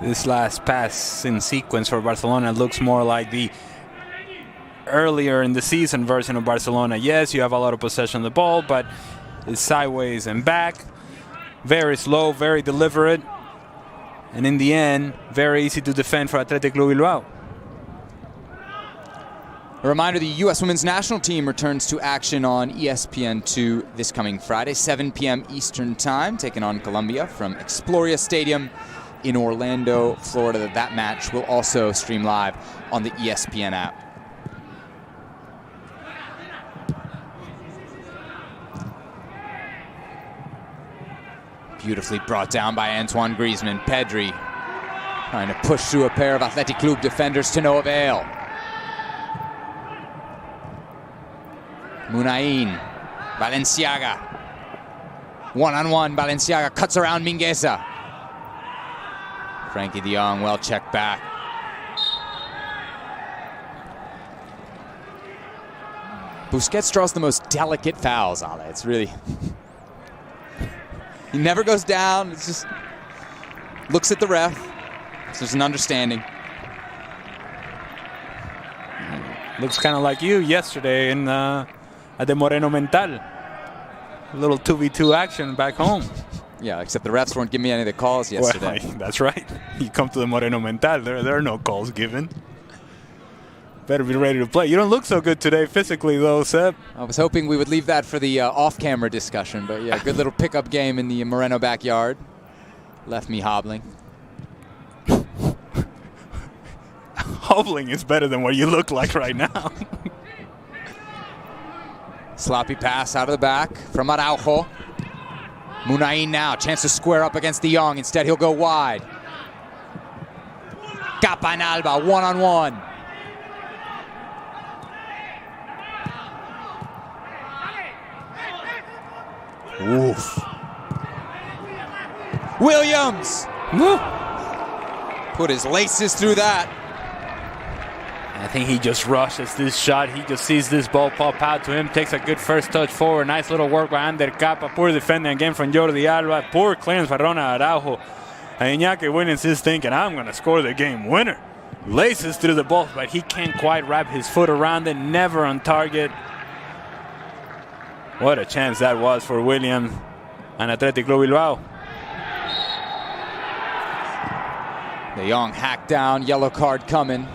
This last pass in sequence for Barcelona looks more like the earlier in the season version of Barcelona. Yes, you have a lot of possession of the ball, but it's sideways and back. Very slow, very deliberate, and in the end, very easy to defend for Athletic Club Bilbao. A reminder, the U.S. women's national team returns to action on ESPN2 this coming Friday, 7 p.m. Eastern Time, taking on Colombia from Exploria Stadium in Orlando, Florida. That match will also stream live on the ESPN app. Beautifully brought down by Antoine Griezmann. Pedri trying to push through a pair of Athletic Club defenders to no avail. Munain, Balenciaga. One-on-one, Balenciaga cuts around Mingueza. Frankie de Jong well checked back. Busquets draws the most delicate fouls, Ale. It's really... he never goes down, it's just... looks at the ref. So there's an understanding. Looks kind of like you yesterday in... at the Moreno Mental. A little 2v2 action back home. Yeah, except the refs weren't giving me any of the calls yesterday. Well, that's right. You come to the Moreno Mental, there are no calls given. Better be ready to play. You don't look so good today physically, though, Seb. I was hoping we would leave that for the off-camera discussion, but yeah, good little pickup game in the Moreno backyard. Left me hobbling. Hobbling is better than what you look like right now. Sloppy pass out of the back from Araujo. Munain now, chance to square up against de Jong. Instead, he'll go wide. Capa and Alba, one-on-one. Oof. Williams! Woo. Put his laces through that. I think he just rushes this shot. He just sees this ball pop out to him, takes a good first touch forward. Nice little work by Ander Capa. Poor defending again from Jordi Alba. Poor clearance by Ronald Araujo. And Iñaki Williams is thinking, I'm going to score the game winner. Laces through the ball, but he can't quite wrap his foot around it. Never on target. What a chance that was for Williams and Athletic Club Bilbao. De Jong hacked down, yellow card coming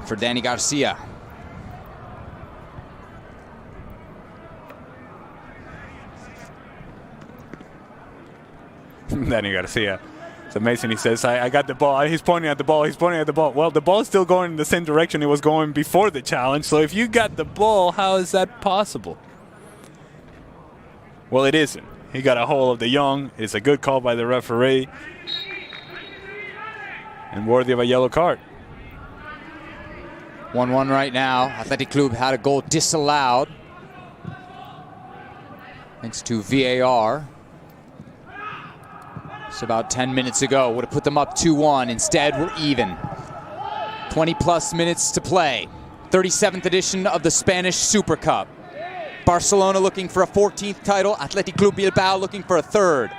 for Danny Garcia. Danny Garcia. It's amazing. He says, I got the ball. He's pointing at the ball. He's pointing at the ball. Well, the ball is still going in the same direction it was going before the challenge. So if you got the ball, how is that possible? Well, it isn't. He got a hold of De Jong. It's a good call by the referee. And worthy of a yellow card. 1-1 right now. Athletic Club had a goal disallowed thanks to VAR. It's about 10 minutes ago. Would have put them up 2-1. Instead, we're even. 20-plus minutes to play. 37th edition of the Spanish Super Cup. Barcelona looking for a 14th title. Athletic Club Bilbao looking for a third.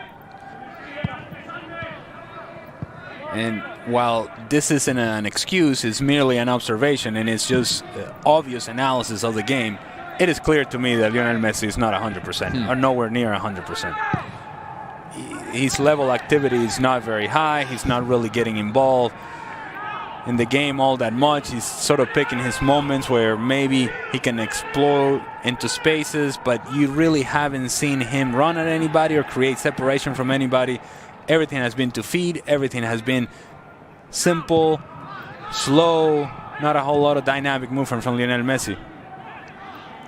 And while this isn't an excuse, it's merely an observation, and it's just obvious analysis of the game. it is clear to me that Lionel Messi is not 100% or nowhere near 100%. His level of activity is not very high. He's not really getting involved in the game all that much. He's sort of picking his moments where maybe he can explode into spaces, but you really haven't seen him run at anybody or create separation from anybody. Everything has been to feed. Everything has been simple, slow, not a whole lot of dynamic movement from Lionel Messi.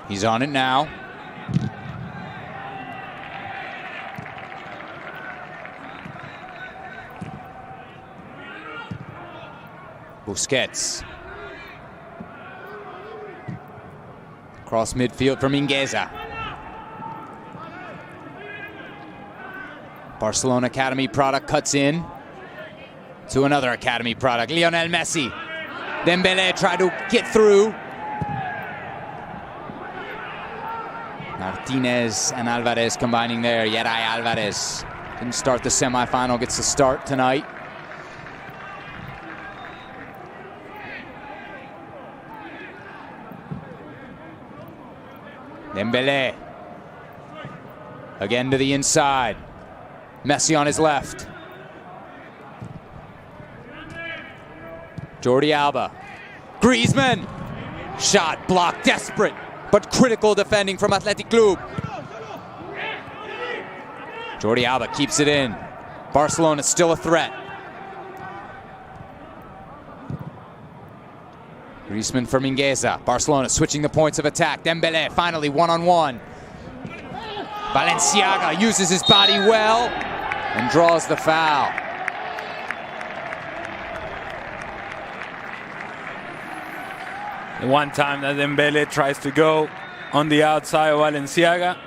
He's on it now. Busquets. Cross midfield for Mingueza. Barcelona Academy product cuts in to another Academy product, Lionel Messi. Dembélé tried to get through. Martinez and Alvarez combining there. Yeray Alvarez didn't start the semifinal, gets the start tonight. Dembélé. Again to the inside. Messi on his left. Jordi Alba. Griezmann. Shot blocked, desperate, but critical defending from Athletic Club. Jordi Alba keeps it in. Barcelona still a threat. Griezmann for Mingueza. Barcelona switching the points of attack. Dembélé finally one-on-one. Valenciaga uses his body well and draws the foul. The one time that Dembélé tries to go on the outside of Valenciaga,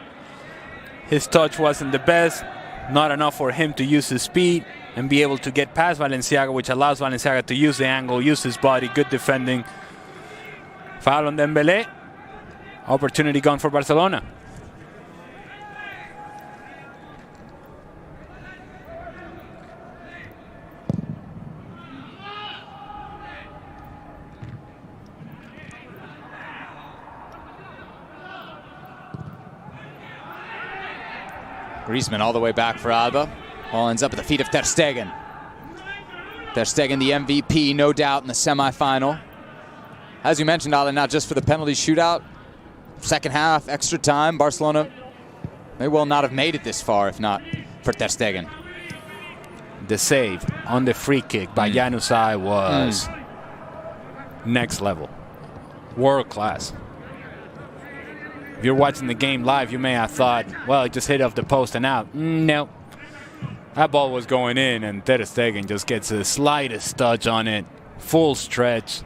his touch wasn't the best, not enough for him to use his speed and be able to get past Valenciaga, which allows Valenciaga to use the angle, use his body, good defending. Foul on Dembélé. Opportunity gone for Barcelona. Griezmann all the way back for Alba. Ball ends up at the feet of Ter Stegen. Ter Stegen, the MVP, no doubt, in the semifinal. As you mentioned, Alan, not just for the penalty shootout. Second half, extra time, Barcelona may well not have made it this far if not for Ter Stegen. The save on the free kick by Januzaj was next level. World class. If you're watching the game live, you may have thought, well, it just hit off the post and out. No. That ball was going in, and Ter Stegen just gets the slightest touch on it. Full stretch.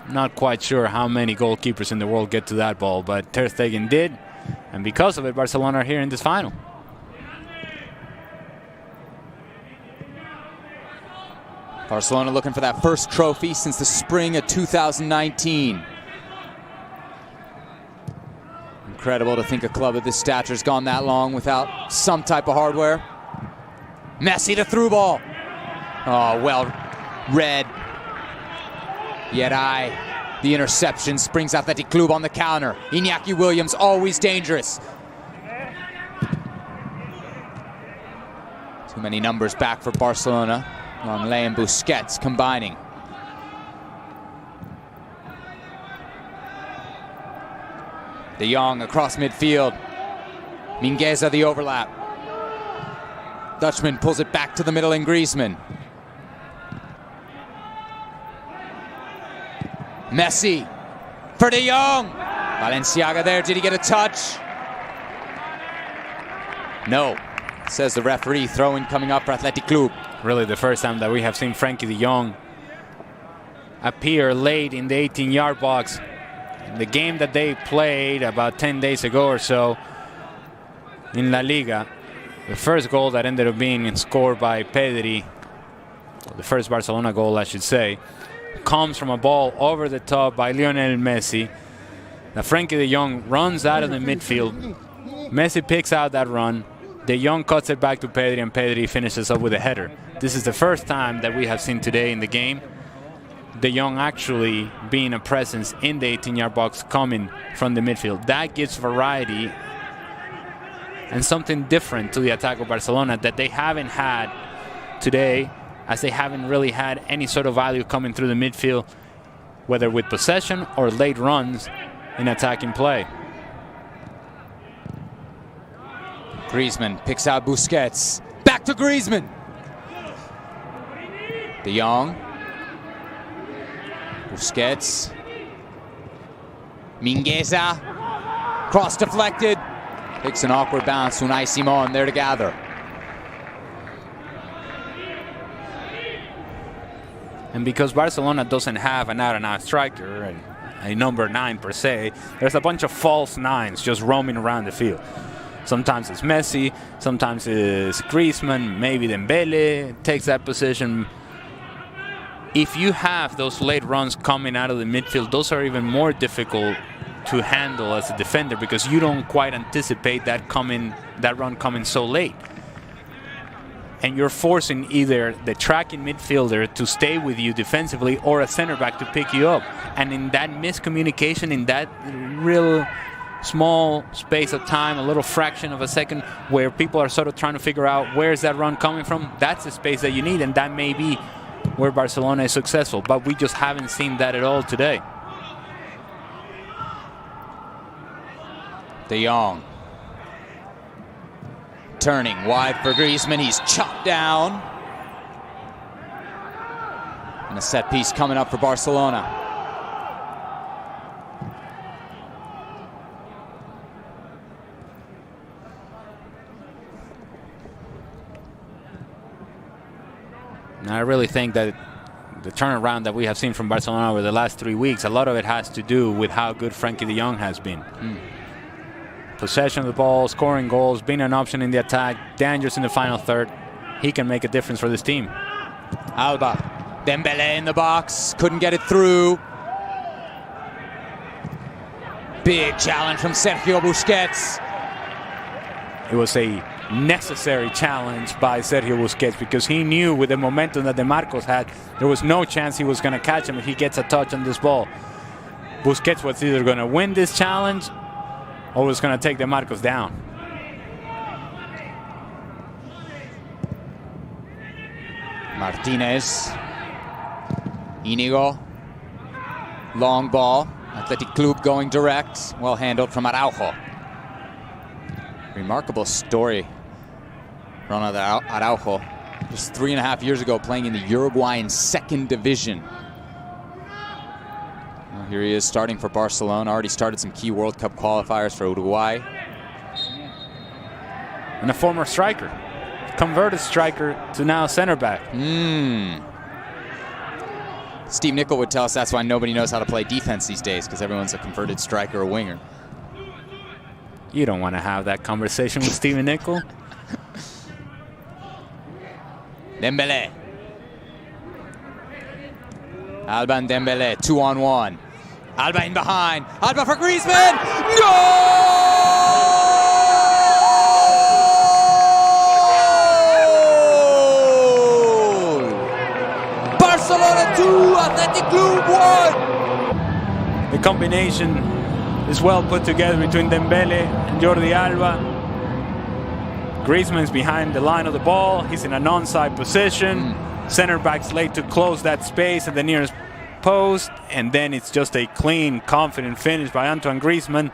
Not quite sure how many goalkeepers in the world get to that ball, but Ter Stegen did. And because of it, Barcelona are here in this final. Barcelona looking for that first trophy since the spring of 2019. Incredible to think a club of this stature has gone that long without some type of hardware. Messi the through ball. Oh, well read. Yeray, the interception, springs Athletic Club on the counter. Iñaki Williams, always dangerous. Too many numbers back for Barcelona. Longley and Busquets combining. De Jong across midfield. Mingueza the overlap. Dutchman pulls it back to the middle in Griezmann. Messi for De Jong. Valenciaga there. Did he get a touch? No, says the referee. Throw-in coming up for Athletic Club. Really the first time that we have seen Frenkie de Jong appear late in the 18-yard box. In the game that they played about 10 days ago or so in La Liga, the first goal that ended up being scored by Pedri, the first Barcelona goal, I should say, comes from a ball over the top by Lionel Messi. Now Frenkie de Jong runs out of the midfield. Messi picks out that run. De Jong cuts it back to Pedri, and Pedri finishes up with a header. This is the first time that we have seen today in the game De Jong actually being a presence in the 18-yard box coming from the midfield. That gives variety and something different to the attack of Barcelona that they haven't had today, as they haven't really had any sort of value coming through the midfield, whether with possession or late runs in attacking play. Griezmann picks out Busquets. Back to Griezmann. De Jong. Busquets. Mingueza. Cross deflected. Takes an awkward bounce. Unai Simon there to gather. And because Barcelona doesn't have an out-and-out striker and a number 9 per se, there's a bunch of false nines just roaming around the field. Sometimes it's Messi, sometimes it's Griezmann, maybe Dembele takes that position. If you have those late runs coming out of the midfield, those are even more difficult to handle as a defender because you don't quite anticipate that run coming so late. And you're forcing either the tracking midfielder to stay with you defensively or a center back to pick you up. And in that miscommunication, in that real small space of time, a little fraction of a second where people are sort of trying to figure out where's that run coming from, that's the space that you need, and that may be where Barcelona is successful. But we just haven't seen that at all today. De Jong. Turning wide for Griezmann. He's chopped down. And a set piece coming up for Barcelona. And I really think that the turnaround that we have seen from Barcelona over the last 3 weeks, a lot of it has to do with how good Frankie de Jong has been. Possession of the ball, scoring goals, being an option in the attack, dangerous in the final third. He can make a difference for this team. Alba. Dembele in the box. Couldn't get it through. Big challenge from Sergio Busquets. It was a necessary challenge by Sergio Busquets because he knew with the momentum that De Marcos had, there was no chance he was going to catch him if he gets a touch on this ball. Busquets was either going to win this challenge or was going to take De Marcos down. Martinez. Inigo. Long ball. Athletic Club going direct. Well handled from Araujo. Remarkable story. Ronald Araujo, just 3.5 years ago, playing in the Uruguayan second division. Well, here he is starting for Barcelona. Already started some key World Cup qualifiers for Uruguay. And a former striker. Converted striker to now center back. Steve Nicol would tell us that's why nobody knows how to play defense these days, because everyone's a converted striker or winger. You don't want to have that conversation with Steven Nicol. Dembele. Alba and Dembele, 2-on-1. Alba in behind. Alba for Griezmann. Goal! Barcelona 2, Athletic Club 1. The combination is well put together between Dembele and Jordi Alba. Griezmann's behind the line of the ball. He's in an onside position. Center back's late to close that space at the nearest post. And then it's just a clean, confident finish by Antoine Griezmann.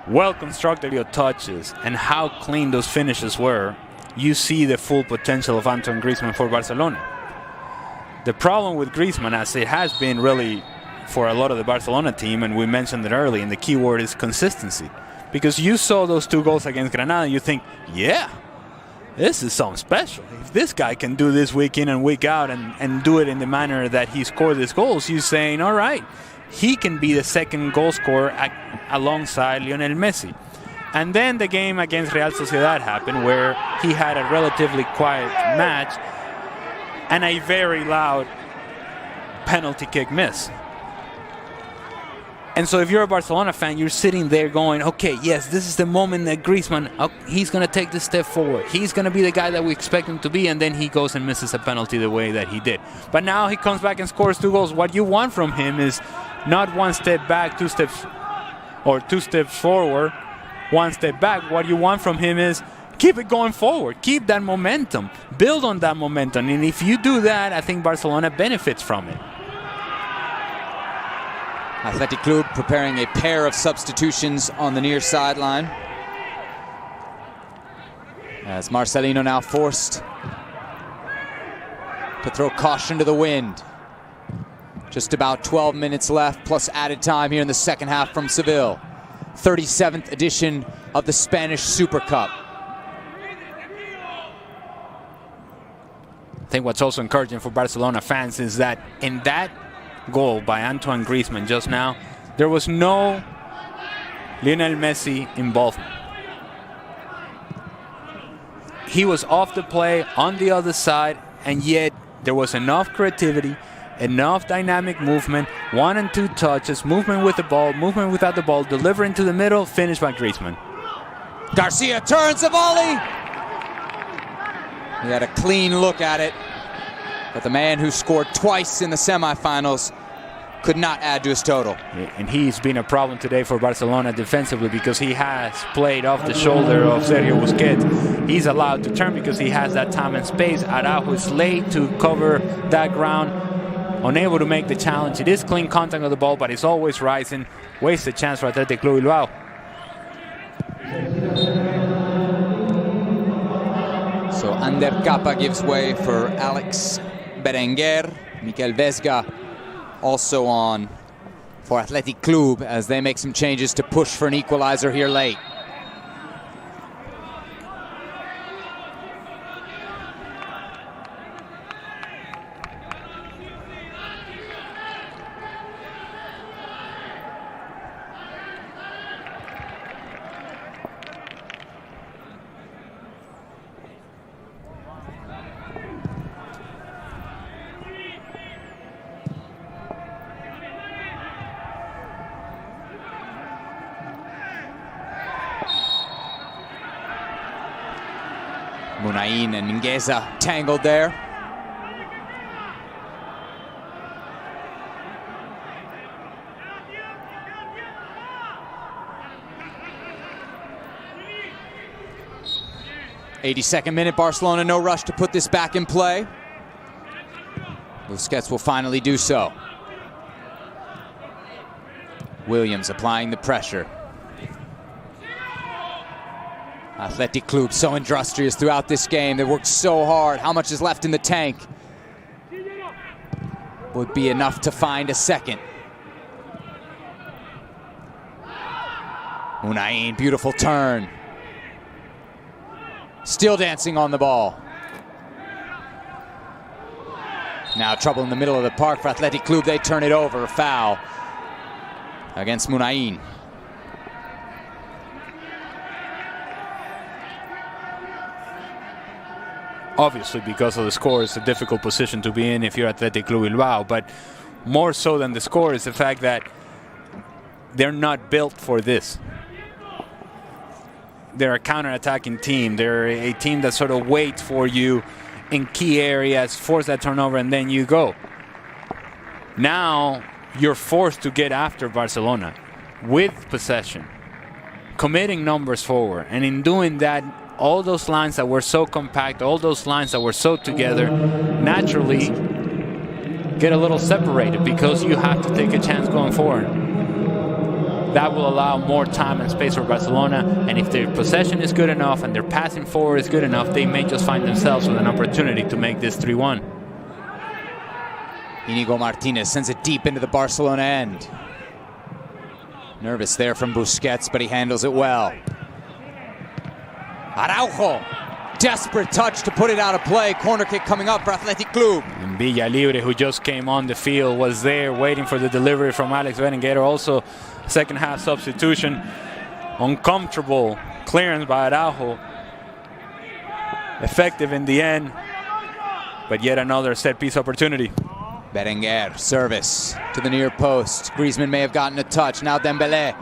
Well constructed touches. And how clean those finishes were. You see the full potential of Antoine Griezmann for Barcelona. The problem with Griezmann, as it has been really for a lot of the Barcelona team, and we mentioned it early, and the key word is consistency. Because you saw those 2 goals against Granada, and you think, yeah, this is something special. If this guy can do this week in and week out and do it in the manner that he scored these goals, you're saying, all right, he can be the second goal scorer alongside Lionel Messi. And then the game against Real Sociedad happened, where he had a relatively quiet match and a very loud penalty kick miss. And so if you're a Barcelona fan, you're sitting there going, okay, yes, this is the moment that Griezmann, he's going to take this step forward. He's going to be the guy that we expect him to be, and then he goes and misses a penalty the way that he did. But now he comes back and scores 2 goals. What you want from him is not 1 step back, 2 steps, or 2 steps forward, 1 step back. What you want from him is keep it going forward. Keep that momentum. Build on that momentum. And if you do that, I think Barcelona benefits from it. Athletic Club preparing a pair of substitutions on the near sideline, as Marcelino now forced to throw caution to the wind. Just about 12 minutes left, plus added time here in the second half from Seville. 37th edition of the Spanish Super Cup. I think what's also encouraging for Barcelona fans is that in that goal by Antoine Griezmann just now, there was no Lionel Messi involvement. He was off the play on the other side, and yet there was enough creativity, enough dynamic movement, 1 and 2 touches, movement with the ball, movement without the ball, delivering to the middle, finished by Griezmann. Garcia turns the volley. He had a clean look at it, but the man who scored twice in the semifinals could not add to his total. And he's been a problem today for Barcelona defensively because he has played off the shoulder of Sergio Busquets. He's allowed to turn because he has that time and space. Araujo is late to cover that ground, unable to make the challenge. It is clean contact of the ball, but it's always rising. Wasted chance for Athletic Club Bilbao. So Ander Capa gives way for Alex Berenguer. Mikel Vesga also on for Athletic Club as they make some changes to push for an equalizer here late. Munain and Mingueza tangled there. '82nd minute, Barcelona, no rush to put this back in play. Busquets will finally do so. Williams applying the pressure. Athletic Club so industrious throughout this game. They worked so hard. How much is left in the tank? Would be enough to find a second. Munain, beautiful turn. Still dancing on the ball. Now trouble in the middle of the park for Athletic Club. They turn it over. Foul against Munain. Obviously, because of the score, it's a difficult position to be in if you're Athletic Club Bilbao. But more so than the score is the fact that they're not built for this. They're a counter-attacking team. They're a team that sort of waits for you in key areas, force that turnover, and then you go. Now you're forced to get after Barcelona with possession, committing numbers forward, and in doing that, all those lines that were so compact, all those lines that were so together, naturally get a little separated because you have to take a chance going forward. That will allow more time and space for Barcelona, and if their possession is good enough and their passing forward is good enough, they may just find themselves with an opportunity to make this 3-1. Inigo Martinez sends it deep into the Barcelona end. Nervous there from Busquets, but he handles it well. Araujo, desperate touch to put it out of play. Corner kick coming up for Athletic Club. And Villalibre, who just came on the field, was there waiting for the delivery from Alex Berenguer. Also, second half substitution. Uncomfortable clearance by Araujo. Effective in the end, but yet another set piece opportunity. Berenguer, service to the near post. Griezmann may have gotten a touch. Now Dembélé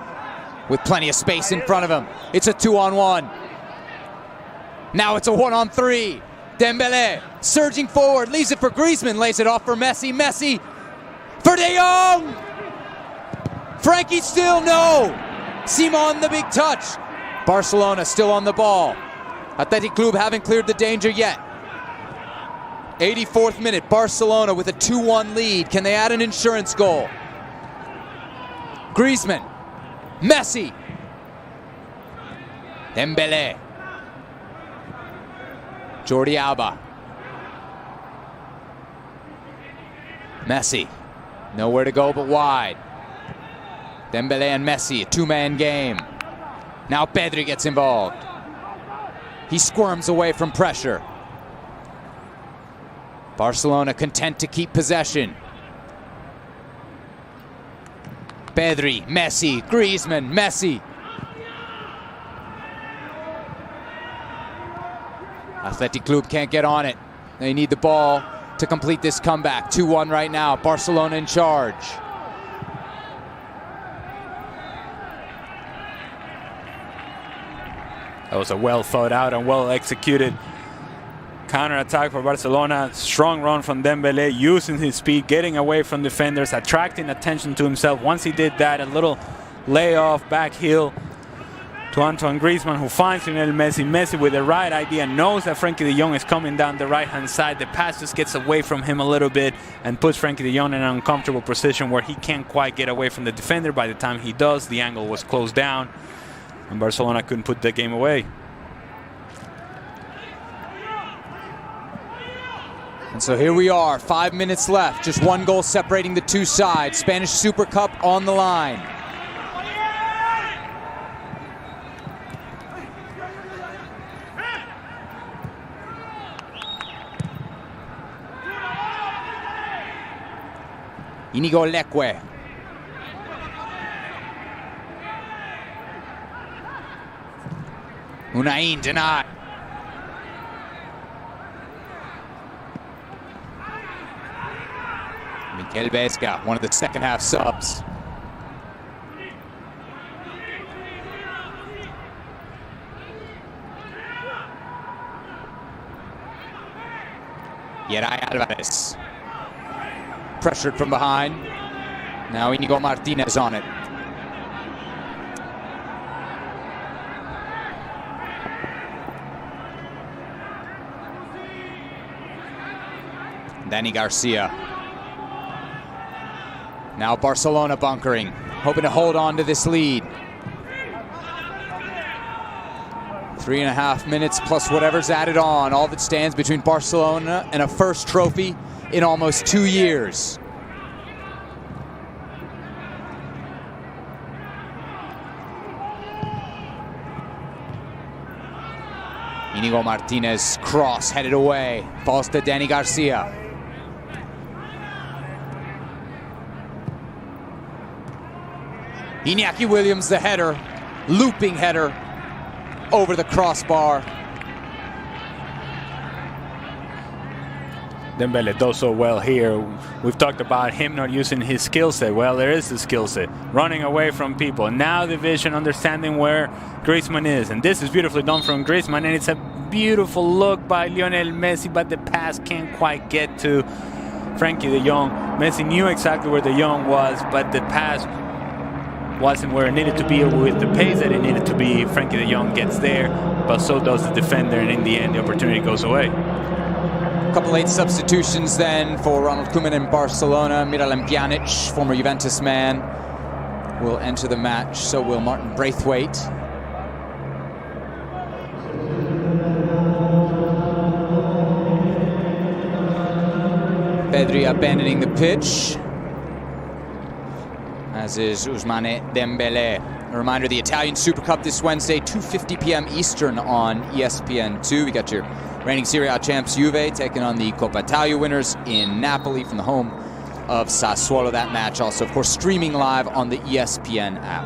with plenty of space in front of him. It's a 2-on-1. Now it's a 1-on-3. Dembélé surging forward, leaves it for Griezmann, lays it off for Messi. Messi for De Jong. Frankie still no. Simon the big touch. Barcelona still on the ball. Athletic Club haven't cleared the danger yet. 84th minute, Barcelona with a 2-1 lead. Can they add an insurance goal? Griezmann, Messi, Dembélé, Jordi Alba, Messi, nowhere to go but wide. Dembélé and Messi, a two-man game. Now Pedri gets involved. He squirms away from pressure. Barcelona content to keep possession. Pedri, Messi, Griezmann, Messi. Athletic Club can't get on it. They need the ball to complete this comeback. 2-1 right now. Barcelona in charge. That was a well thought out and well executed counter-attack for Barcelona. Strong run from Dembélé, using his speed, getting away from defenders, attracting attention to himself. Once he did that, a little layoff, back heel to Antoine Griezmann, who finds Lionel Messi. Messi with the right idea, knows that Frankie de Jong is coming down the right-hand side. The pass just gets away from him a little bit and puts Frankie de Jong in an uncomfortable position where he can't quite get away from the defender. By the time he does, the angle was closed down, and Barcelona couldn't put the game away. And so here we are, 5 minutes left, just one goal separating the two sides. Spanish Super Cup on the line. Inigo Leque. Unain denied. Mikel Vesga, one of the second half subs. Yeray Alvarez. Pressured from behind. Now Inigo Martinez on it. Dani Garcia. Now Barcelona bunkering, hoping to hold on to this lead. 3.5 minutes plus whatever's added on, all that stands between Barcelona and a first trophy in almost 2 years. Inigo Martinez cross headed away, falls to Dani Garcia. Iñaki Williams, the header, looping header over the crossbar. Dembélé does so well here. We've talked about him not using his skill set. Well, there is the skill set, running away from people. Now the vision, understanding where Griezmann is. And this is beautifully done from Griezmann, and it's a beautiful look by Lionel Messi, but the pass can't quite get to Frankie de Jong. Messi knew exactly where de Jong was, but the pass wasn't where it needed to be with the pace that it needed to be. Frankie de Jong gets there, but so does the defender, and in the end, the opportunity goes away. A couple late substitutions then for Ronald Koeman in Barcelona. Miralem Pjanic, former Juventus man, will enter the match. So will Martin Braithwaite. Pedri abandoning the pitch, as is Ousmane Dembélé. A reminder, the Italian Super Cup this Wednesday, 2:50 p.m. Eastern on ESPN2. We got your reigning Serie A champs Juve taking on the Coppa Italia winners in Napoli from the home of Sassuolo. That match also, of course, streaming live on the ESPN app.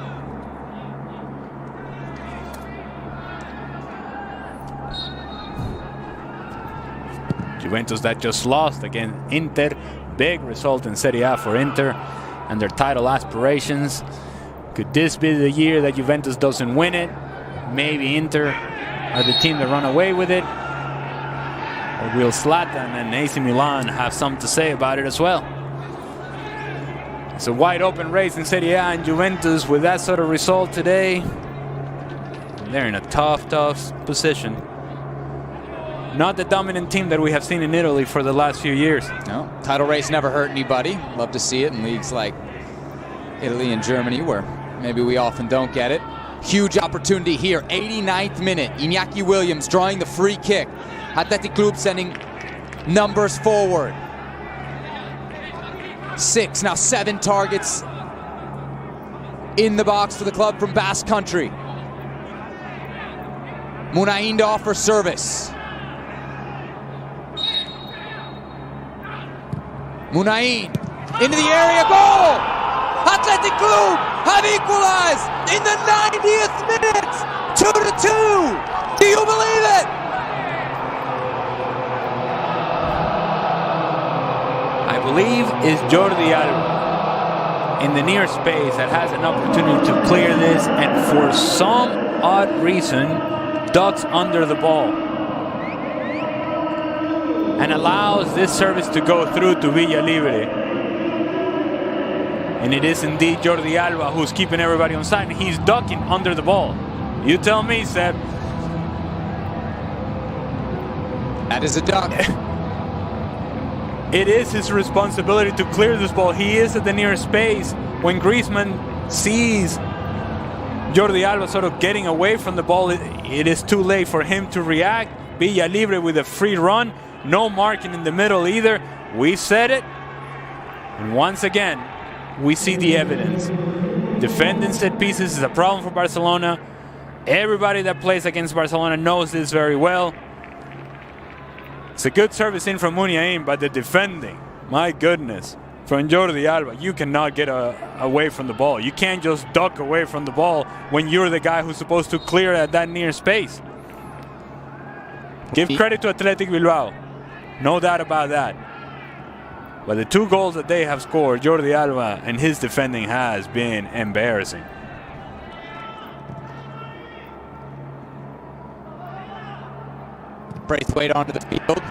Juventus that just lost against Inter big result in Serie A for Inter and their title aspirations. Could this be the year that Juventus doesn't win it? Maybe Inter are the team that run away with it. Or will Zlatan and AC Milan have something to say about it as well? It's a wide open race in Serie A, and Juventus, with that sort of result today, they're in a tough position. Not the dominant team that we have seen in Italy for the last few years. No, title race never hurt anybody. Love to see it in leagues like Italy and Germany, where maybe we often don't get it. Huge opportunity here, 89th minute. Iñaki Williams drawing the free kick. Athletic Club sending numbers forward. 6, now 7 targets in the box for the club from Basque Country. Munain to offer service. Munain into the area, goal! Athletic Club have equalized in the 90th minute! 2-2! Do you believe it? I believe is Jordi Alba in the near space that has an opportunity to clear this, and for some odd reason ducks under the ball and allows this service to go through to Villalibre. And it is indeed Jordi Alba who's keeping everybody on side, and he's ducking under the ball. You tell me, Seb. That is a duck. It is his responsibility to clear this ball. He is at the near space. When Griezmann sees Jordi Alba sort of getting away from the ball, it is too late for him to react. Villalibre with a free run. No marking in the middle either. We said it. And once again, we see the evidence. Defending set pieces is a problem for Barcelona. Everybody that plays against Barcelona knows this very well. It's a good service in from Muniain, but the defending, my goodness, from Jordi Alba, you cannot get away from the ball. You can't just duck away from the ball when you're the guy who's supposed to clear at that near space. Give credit to Athletic Bilbao. No doubt about that. But the 2 goals that they have scored, Jordi Alba and his defending has been embarrassing. Braithwaite onto the field.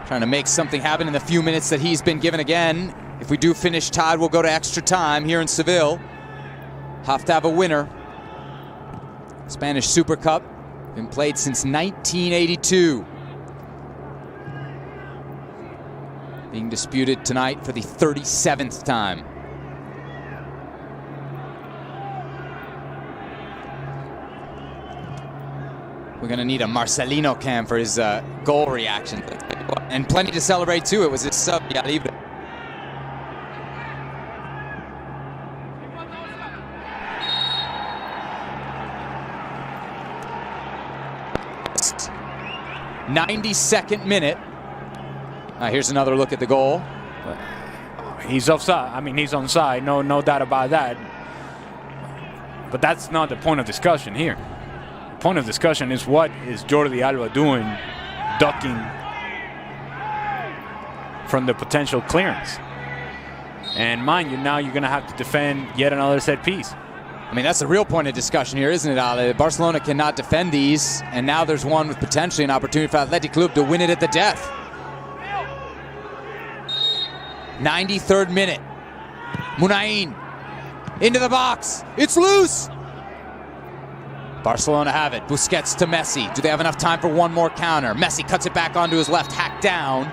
Trying to make something happen in the few minutes that he's been given again. If we do finish tied, we'll go to extra time here in Seville. Have to have a winner. Spanish Super Cup, been played since 1982. Being disputed tonight for the 37th time. We're going to need a Marcelino cam for his goal reaction. And plenty to celebrate, too. It was his sub, Villalibre. '92nd minute. Here's another look at the goal. He's offside. I mean, he's onside. No doubt about that. But that's not the point of discussion here. The point of discussion is what is Jordi Alba doing, ducking from the potential clearance. And mind you, now you're going to have to defend yet another set piece. I mean, that's the real point of discussion here, isn't it, Ale? Barcelona cannot defend these, and now there's one with potentially an opportunity for Athletic Club to win it at the death. 93rd minute. Munain into the box. It's loose. Barcelona have it. Busquets to Messi. Do they have enough time for one more counter? Messi cuts it back onto his left, hacked down.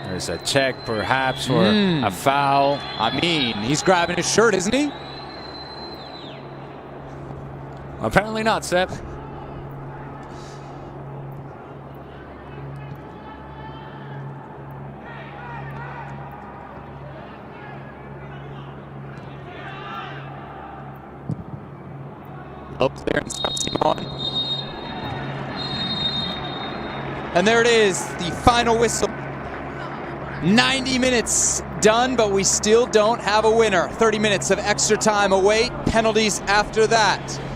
There's a check, perhaps, or a foul. I mean, he's grabbing his shirt, isn't he? Apparently not, Seth. Up there and Simon. And there it is, the final whistle. 90 minutes done, but we still don't have a winner. 30 minutes of extra time await, penalties after that.